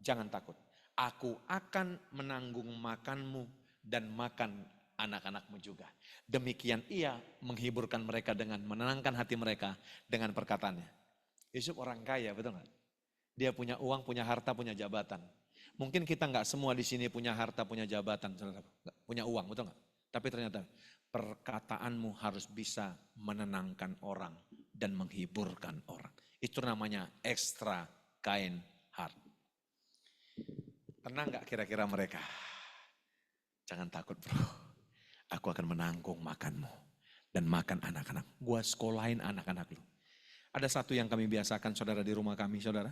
Speaker 5: Jangan takut. Aku akan menanggung makanmu dan makan anak-anakmu juga. Demikian ia menghiburkan mereka dengan menenangkan hati mereka dengan perkataannya. Yusuf orang kaya, betul nggak? Dia punya uang, punya harta, punya jabatan. Mungkin kita nggak semua di sini punya harta, punya jabatan, punya uang, betul nggak? Tapi ternyata perkataanmu harus bisa menenangkan orang dan menghiburkan orang. Itu namanya extra kind heart. Tenang nggak kira-kira mereka? Jangan takut bro. Aku akan menanggung makanmu dan makan anak-anak. Gua sekolahin anak-anak lu. Ada satu yang kami biasakan saudara di rumah kami saudara.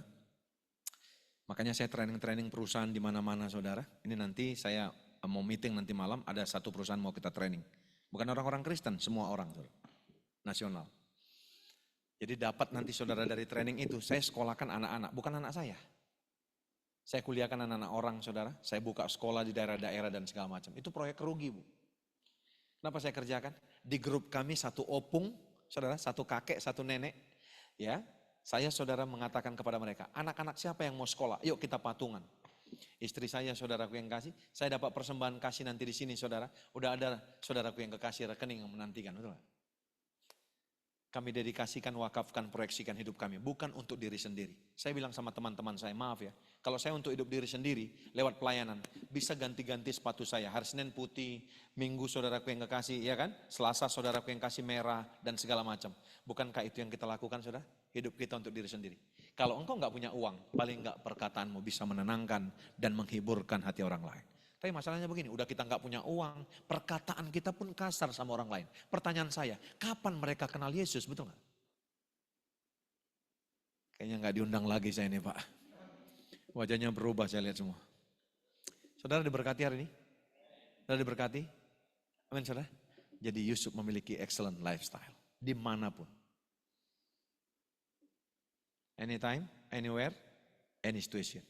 Speaker 5: Makanya saya training-training perusahaan di mana-mana saudara. Ini nanti saya mau meeting nanti malam, ada satu perusahaan mau kita training. Bukan orang-orang Kristen, semua orang saudara. Nasional. Jadi dapat nanti saudara dari training itu, saya sekolahkan anak-anak, bukan anak saya. Saya kuliahkan anak-anak orang, saudara. Saya buka sekolah di daerah-daerah dan segala macam. Itu proyek rugi, Bu. Kenapa saya kerjakan? Di grup kami satu opung, saudara, satu kakek, satu nenek. Ya, saya saudara mengatakan kepada mereka, anak-anak siapa yang mau sekolah? Yuk kita patungan. Istri saya, saudaraku yang kasih, saya dapat persembahan kasih nanti di sini, saudara. Udah ada saudaraku yang kekasih rekening yang menantikan, betul gak? Kami dedikasikan, wakafkan, proyeksikan hidup kami. Bukan untuk diri sendiri. Saya bilang sama teman-teman saya, maaf ya. Kalau saya untuk hidup diri sendiri, lewat pelayanan, bisa ganti-ganti sepatu saya. Hari Senin putih, Minggu saudaraku yang kekasih, ya kan? Selasa saudaraku yang kasih merah, dan segala macam. Bukankah itu yang kita lakukan, saudara? Hidup kita untuk diri sendiri. Kalau engkau nggak punya uang, paling nggak perkataanmu bisa menenangkan dan menghiburkan hati orang lain. Tapi masalahnya begini, udah kita nggak punya uang, perkataan kita pun kasar sama orang lain. Pertanyaan saya, kapan mereka kenal Yesus, betul nggak? Kayaknya nggak diundang lagi saya ini, Pak. Wajahnya berubah, saya lihat semua. Saudara diberkati hari ini? Saudara diberkati? Amin, saudara. Jadi Yusuf memiliki excellent lifestyle, dimanapun. Anytime, anywhere, any situation.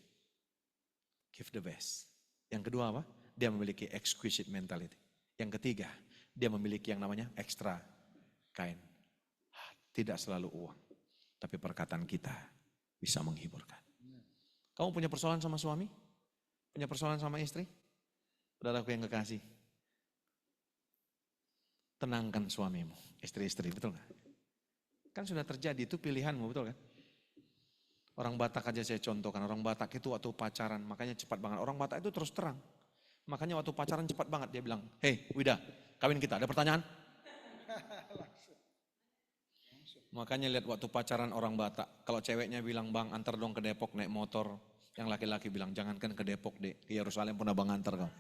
Speaker 5: Give the best. Yang kedua apa? Dia memiliki exquisite mentality. Yang ketiga, dia memiliki yang namanya extra kind. Tidak selalu uang, tapi perkataan kita bisa menghiburkan. Kamu punya persoalan sama suami? Punya persoalan sama istri? Saudaraku yang kekasih. Tenangkan suamimu, istri-istri, betul gak? Kan sudah terjadi, itu pilihanmu, betul kan? Orang Batak aja saya contohkan, orang Batak itu waktu pacaran, makanya cepat banget. Orang Batak itu terus terang. Makanya waktu pacaran cepat banget, dia bilang, "Hei Wida, kawin kita, ada pertanyaan?" Makanya lihat waktu pacaran orang Batak, kalau ceweknya bilang, "Bang, antar dong ke Depok naik motor." Yang laki-laki bilang, "Jangankan ke Depok deh, ke Yerusalem pun abang antar kau."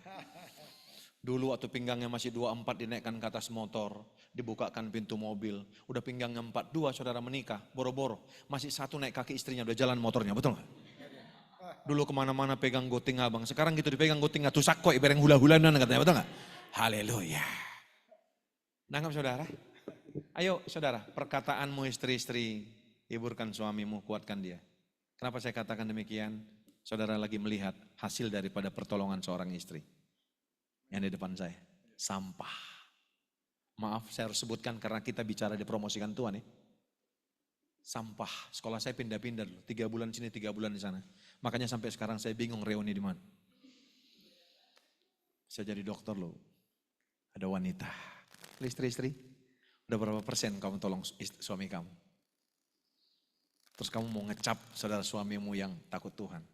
Speaker 5: Dulu waktu pinggangnya masih 24 dinaikkan ke atas motor, dibukakan pintu mobil. Udah pinggangnya 42 saudara menikah, boro-boro. Masih satu naik kaki istrinya, udah jalan motornya, betul gak? Dulu kemana-mana pegang goting abang, sekarang gitu dipegang goting tusak kok ibareng hula-hulanan katanya, betul gak? Haleluya. Nangkap saudara? Ayo saudara, perkataanmu istri-istri, hiburkan suamimu, kuatkan dia. Kenapa saya katakan demikian? Saudara lagi melihat hasil daripada pertolongan seorang istri. Yang di depan saya, sampah. Maaf saya harus sebutkan karena kita bicara dipromosikan Tuhan ya. Sampah, sekolah saya pindah-pindah dulu, 3 bulan sini, 3 bulan di sana. Makanya sampai sekarang saya bingung reuni di mana. Saya jadi dokter loh, ada wanita. Istri-istri, udah berapa persen kamu tolong suami kamu? Terus kamu mau ngecap saudara suamimu yang takut Tuhan.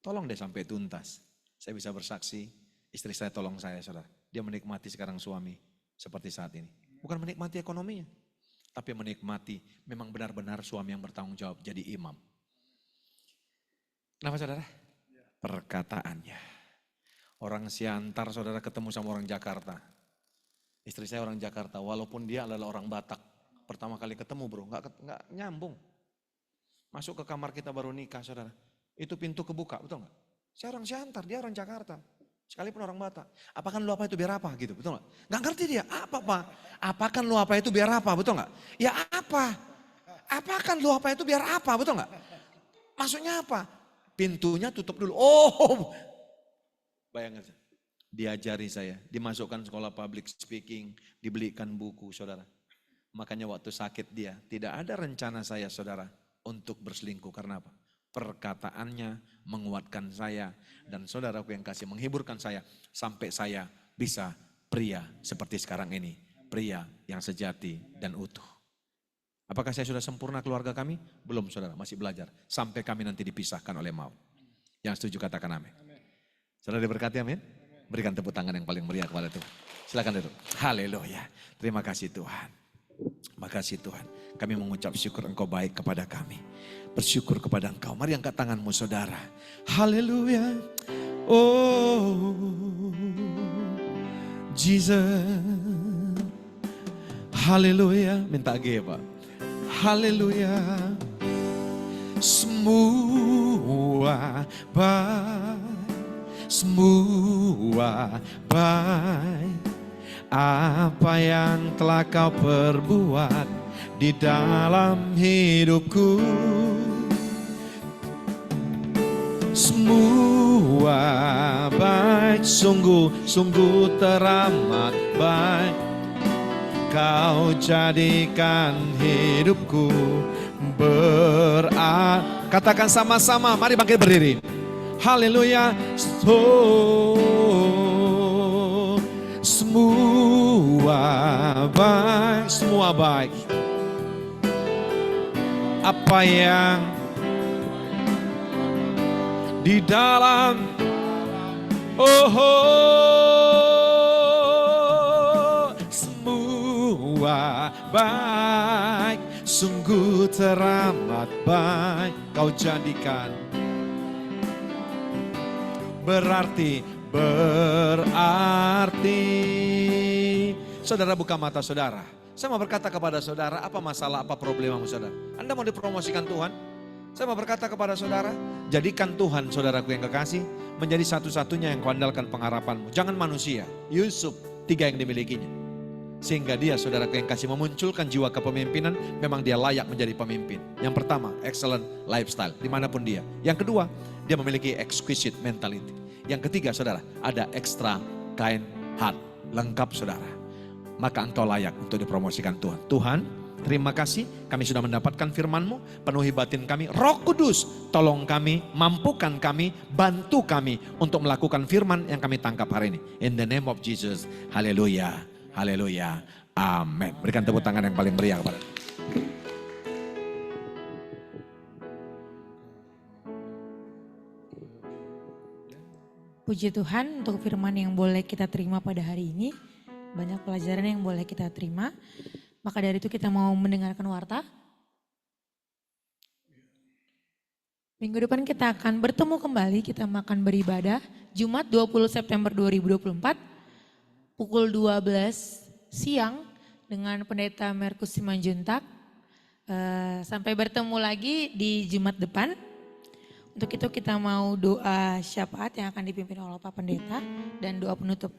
Speaker 5: Tolong deh sampai tuntas. Saya bisa bersaksi, istri saya tolong saya saudara. Dia menikmati sekarang suami seperti saat ini. Bukan menikmati ekonominya. Tapi menikmati memang benar-benar suami yang bertanggung jawab jadi imam. Kenapa saudara? Perkataannya. Orang Siantar saudara ketemu sama orang Jakarta. Istri saya orang Jakarta walaupun dia adalah orang Batak. Pertama kali ketemu bro, nggak nyambung. Masuk ke kamar kita baru nikah saudara. Itu pintu kebuka, betul nggak? Saya orang Siantar, dia orang Jakarta. Sekalipun orang Batak. Apakan lu apa itu biar apa gitu, betul nggak? Nggak ngerti dia, apa Pak? Apakan lu apa itu biar apa, betul nggak? Ya apa? Apakan lu apa itu biar apa, betul nggak? Maksudnya apa? Pintunya tutup dulu. Oh, bayangkan diajari saya, dimasukkan sekolah public speaking, dibelikan buku saudara. Makanya waktu sakit dia, tidak ada rencana saya saudara untuk berselingkuh. Karena apa? Perkataannya menguatkan saya dan saudaraku yang kasih menghiburkan saya sampai saya bisa pria seperti sekarang ini, pria yang sejati dan utuh. Apakah saya sudah sempurna keluarga kami? Belum saudara, masih belajar sampai kami nanti dipisahkan oleh maut. Yang setuju katakan amin. Saudara diberkati amin. Berikan tepuk tangan yang paling meriah kepada Tuhan. Silakan duduk. Haleluya. Terima kasih Tuhan. Makasih Tuhan. Kami mengucap syukur Engkau baik kepada kami. Bersyukur kepada Engkau. Mari angkat tanganmu saudara. Haleluya. Oh Jesus. Haleluya. Minta G ya Pak. Haleluya. Semua baik. Semua baik. Apa yang telah kau perbuat di dalam hidupku.
Speaker 4: Semua baik, sungguh teramat baik. Kau jadikan hidupku katakan sama-sama, mari bangkit berdiri. Haleluya. Semua baik. Apa yang di dalam semua baik, sungguh teramat baik. Kau jadikan berarti saudara, buka mata saudara. Saya mau berkata kepada saudara, apa masalah, apa problemamu saudara? Anda mau dipromosikan Tuhan? Saya mau berkata kepada saudara, jadikan Tuhan, saudaraku yang kekasih, menjadi satu-satunya yang kau andalkan pengharapanmu. Jangan manusia. Yusuf 3 yang dimilikinya. Sehingga dia, saudaraku yang kasih, memunculkan jiwa kepemimpinan, memang dia layak menjadi pemimpin. Yang pertama, excellent lifestyle, dimanapun dia. Yang kedua, dia memiliki exquisite mentality. Yang ketiga, saudara, ada extra kind heart, lengkap saudara. Maka engkau layak untuk dipromosikan Tuhan. Tuhan, terima kasih, kami sudah mendapatkan firman-Mu, penuhi batin kami. Roh Kudus, tolong kami, mampukan kami, bantu kami untuk melakukan firman yang kami tangkap hari ini. In the name of Jesus, haleluya, haleluya, amin. Berikan tepuk tangan yang paling meriah kepada
Speaker 2: Puji Tuhan untuk firman yang boleh kita terima pada hari ini. Banyak pelajaran yang boleh kita terima. Maka dari itu kita mau mendengarkan warta. Minggu depan kita akan bertemu kembali, kita akan beribadah. Jumat 20 September 2024, pukul 12 siang dengan Pendeta Merkus Simanjuntak. Sampai bertemu lagi di Jumat depan. Untuk itu kita mau doa syafaat yang akan dipimpin oleh Pak Pendeta dan doa penutup.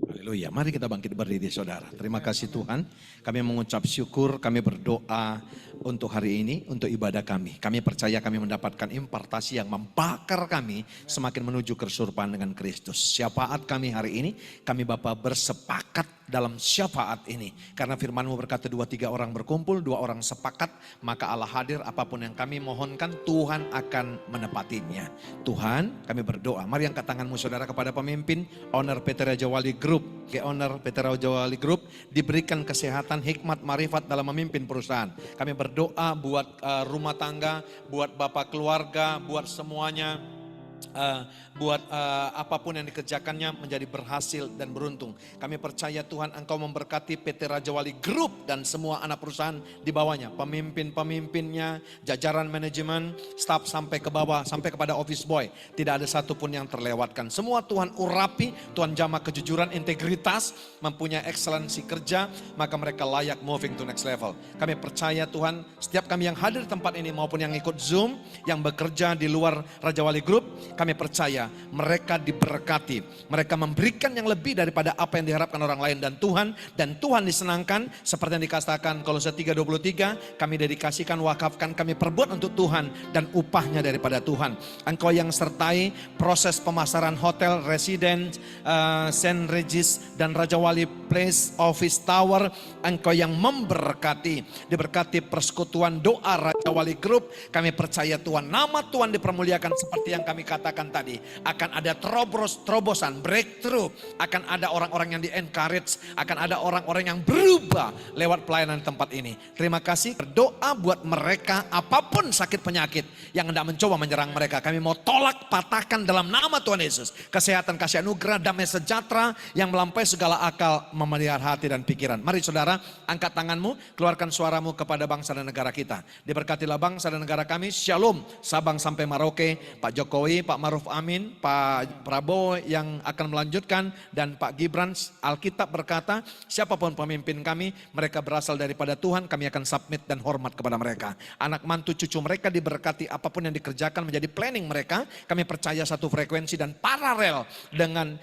Speaker 4: Haleluya, mari kita bangkit berdiri saudara. Terima kasih Tuhan, kami mengucap syukur, kami berdoa untuk hari ini, untuk ibadah kami. Kami percaya kami mendapatkan impartasi yang membakar kami semakin menuju kesurupan dengan Kristus. Syafaat kami hari ini, kami Bapa bersepakat dalam syafaat ini. Karena firman-Mu berkata 2-3 orang berkumpul, 2 orang sepakat, maka Allah hadir, apapun yang kami mohonkan Tuhan akan menepatinya. Tuhan, kami berdoa, mari angkat tanganmu saudara kepada pemimpin, owner PT Raja Wali Group, owner PT Raja Wali Group, diberikan kesehatan, hikmat, marifat dalam memimpin perusahaan. Kami berdoa buat rumah tangga, buat bapak keluarga, buat semuanya. Buat apapun yang dikerjakannya menjadi berhasil dan beruntung. Kami percaya Tuhan Engkau memberkati PT Raja Wali Group dan semua anak perusahaan di bawahnya. Pemimpin-pemimpinnya, jajaran manajemen, staf sampai ke bawah, sampai kepada office boy. Tidak ada satupun yang terlewatkan. Semua Tuhan urapi, Tuhan jamah kejujuran, integritas, mempunyai excellency kerja, maka mereka layak moving to next level. Kami percaya Tuhan, setiap kami yang hadir di tempat ini maupun yang ikut Zoom, yang bekerja di luar Raja Wali Group, kami percaya mereka diberkati. Mereka memberikan yang lebih daripada apa yang diharapkan orang lain dan Tuhan disenangkan seperti yang dikatakan Kolose 3:23, kami dedikasikan, wakafkan, kami perbuat untuk Tuhan dan upahnya daripada Tuhan. Engkau yang sertai proses pemasaran hotel, residen, St. Regis dan Raja Wali Place, Office Tower, Engkau yang memberkati, diberkati persekutuan doa Raja Wali Group. Kami percaya Tuhan, nama Tuhan dipermuliakan seperti yang kami katakan tadi. Akan ada terobosan, breakthrough. Akan ada orang-orang yang di-encourage. Akan ada orang-orang yang berubah lewat pelayanan tempat ini. Terima kasih. Berdoa buat mereka apapun sakit penyakit yang hendak mencoba menyerang mereka. Kami mau tolak, patahkan dalam nama Tuhan Yesus. Kesehatan, kasih anugerah, damai sejahtera yang melampaui segala akal, memelihara hati dan pikiran. Mari saudara, angkat tanganmu, keluarkan suaramu kepada bangsa dan negara kita. Diberkatilah bangsa dan negara kami. Shalom, Sabang sampai Merauke, Pak Jokowi, Pak Maruf Amin, Pak Prabowo yang akan melanjutkan, dan Pak Gibran. Alkitab berkata, siapapun pemimpin kami, mereka berasal daripada Tuhan, kami akan submit dan hormat kepada mereka. Anak mantu cucu mereka diberkati, apapun yang dikerjakan menjadi planning mereka, kami percaya satu frekuensi dan paralel dengan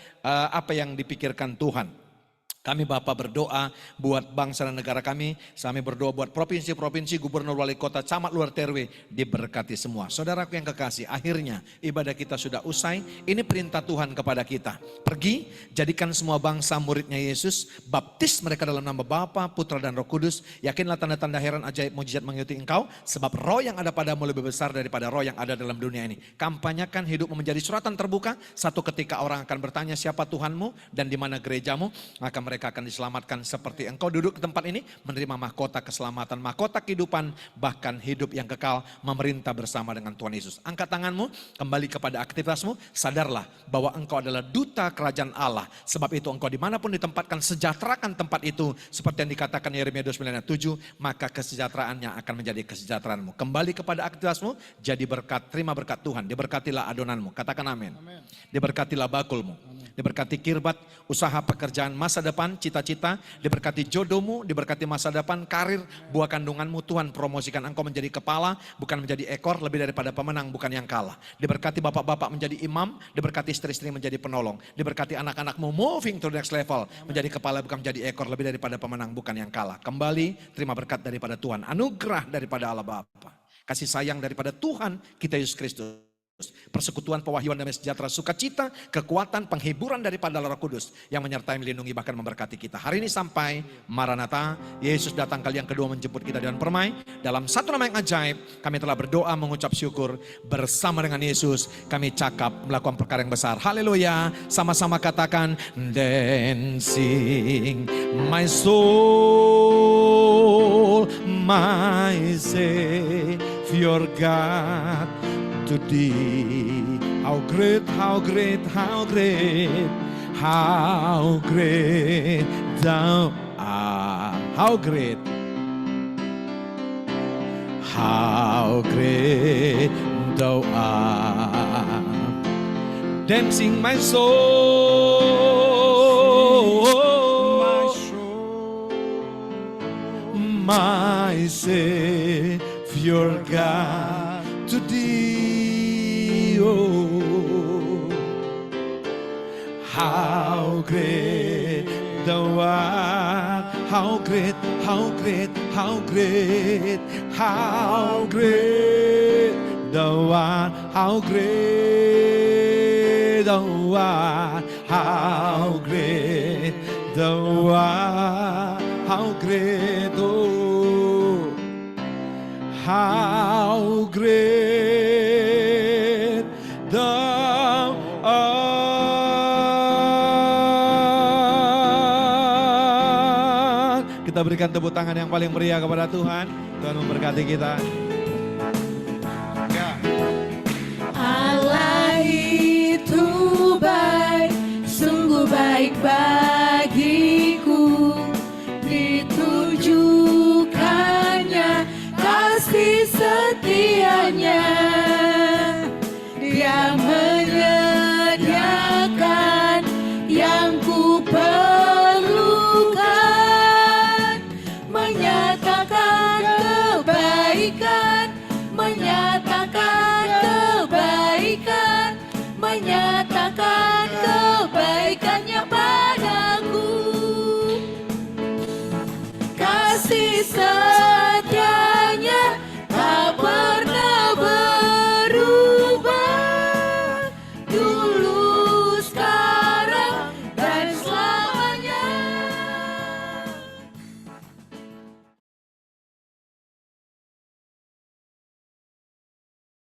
Speaker 4: apa yang dipikirkan Tuhan. Kami Bapa berdoa buat bangsa dan negara kami berdoa buat provinsi-provinsi, gubernur, wali kota, camat, luar terwe, diberkati semua. Saudaraku yang kekasih, akhirnya ibadah kita sudah usai. Ini perintah Tuhan kepada kita. Pergi, jadikan semua bangsa muridnya Yesus, baptis mereka dalam nama Bapa, Putra dan Roh Kudus. Yakinlah tanda-tanda heran ajaib mujizat mengikuti engkau, sebab roh yang ada padamu lebih besar daripada roh yang ada dalam dunia ini. Kampanyakan hidupmu menjadi suratan terbuka. Satu ketika orang akan bertanya siapa Tuhanmu dan di mana gerejamu, maka mereka akan diselamatkan seperti engkau duduk di tempat ini, menerima mahkota keselamatan, mahkota kehidupan, bahkan hidup yang kekal, memerintah bersama dengan Tuhan Yesus. Angkat tanganmu, kembali kepada aktivitasmu, sadarlah bahwa engkau adalah duta kerajaan Allah. Sebab itu engkau dimanapun ditempatkan, sejahterakan tempat itu, seperti yang dikatakan Yeremia 29:7, maka kesejahteraannya akan menjadi kesejahteraanmu. Kembali kepada aktivitasmu, jadi berkat, terima berkat Tuhan, diberkatilah adonanmu, katakan amin. Diberkatilah bakulmu, diberkati kirbat, usaha pekerjaan masa depan, cita-cita, diberkati jodohmu, diberkati masa depan, karir, buah kandunganmu. Tuhan promosikan engkau menjadi kepala, bukan menjadi ekor, lebih daripada pemenang, bukan yang kalah. Diberkati bapak-bapak menjadi imam, diberkati istri-istri menjadi penolong, diberkati anak-anakmu moving to the next level, menjadi kepala bukan menjadi ekor, lebih daripada pemenang, bukan yang kalah. Kembali, terima berkat daripada Tuhan, anugerah daripada Allah Bapa, kasih sayang daripada Tuhan kita Yesus Kristus, persekutuan, pewahyuan, damai sejahtera, sukacita, kekuatan, penghiburan daripada Roh Kudus yang menyertai, melindungi, bahkan memberkati kita. Hari ini sampai Maranatha, Yesus datang kali yang kedua menjemput kita dengan permai. Dalam satu nama yang ajaib, kami telah berdoa mengucap syukur bersama dengan Yesus. Kami cakap melakukan perkara yang besar. Haleluya, sama-sama katakan, dancing my soul, my Savior God. To thee, how great, how great, how great, how great thou art, how great thou art. Dancing my soul, my Savior God, to thee, oh, how great thou art, how great, how great, how great, how great thou art, how great thou art, how great thou art, how great, oh, how great thou art. Kita berikan tepuk tangan yang paling meriah kepada Tuhan. Tuhan memberkati kita.
Speaker 1: Allah itu baik, sungguh baik bagiku, ditujukannya kasih setianya. Dia menyediakan yang ku perlukan, menyatakan kebaikan, menyatakan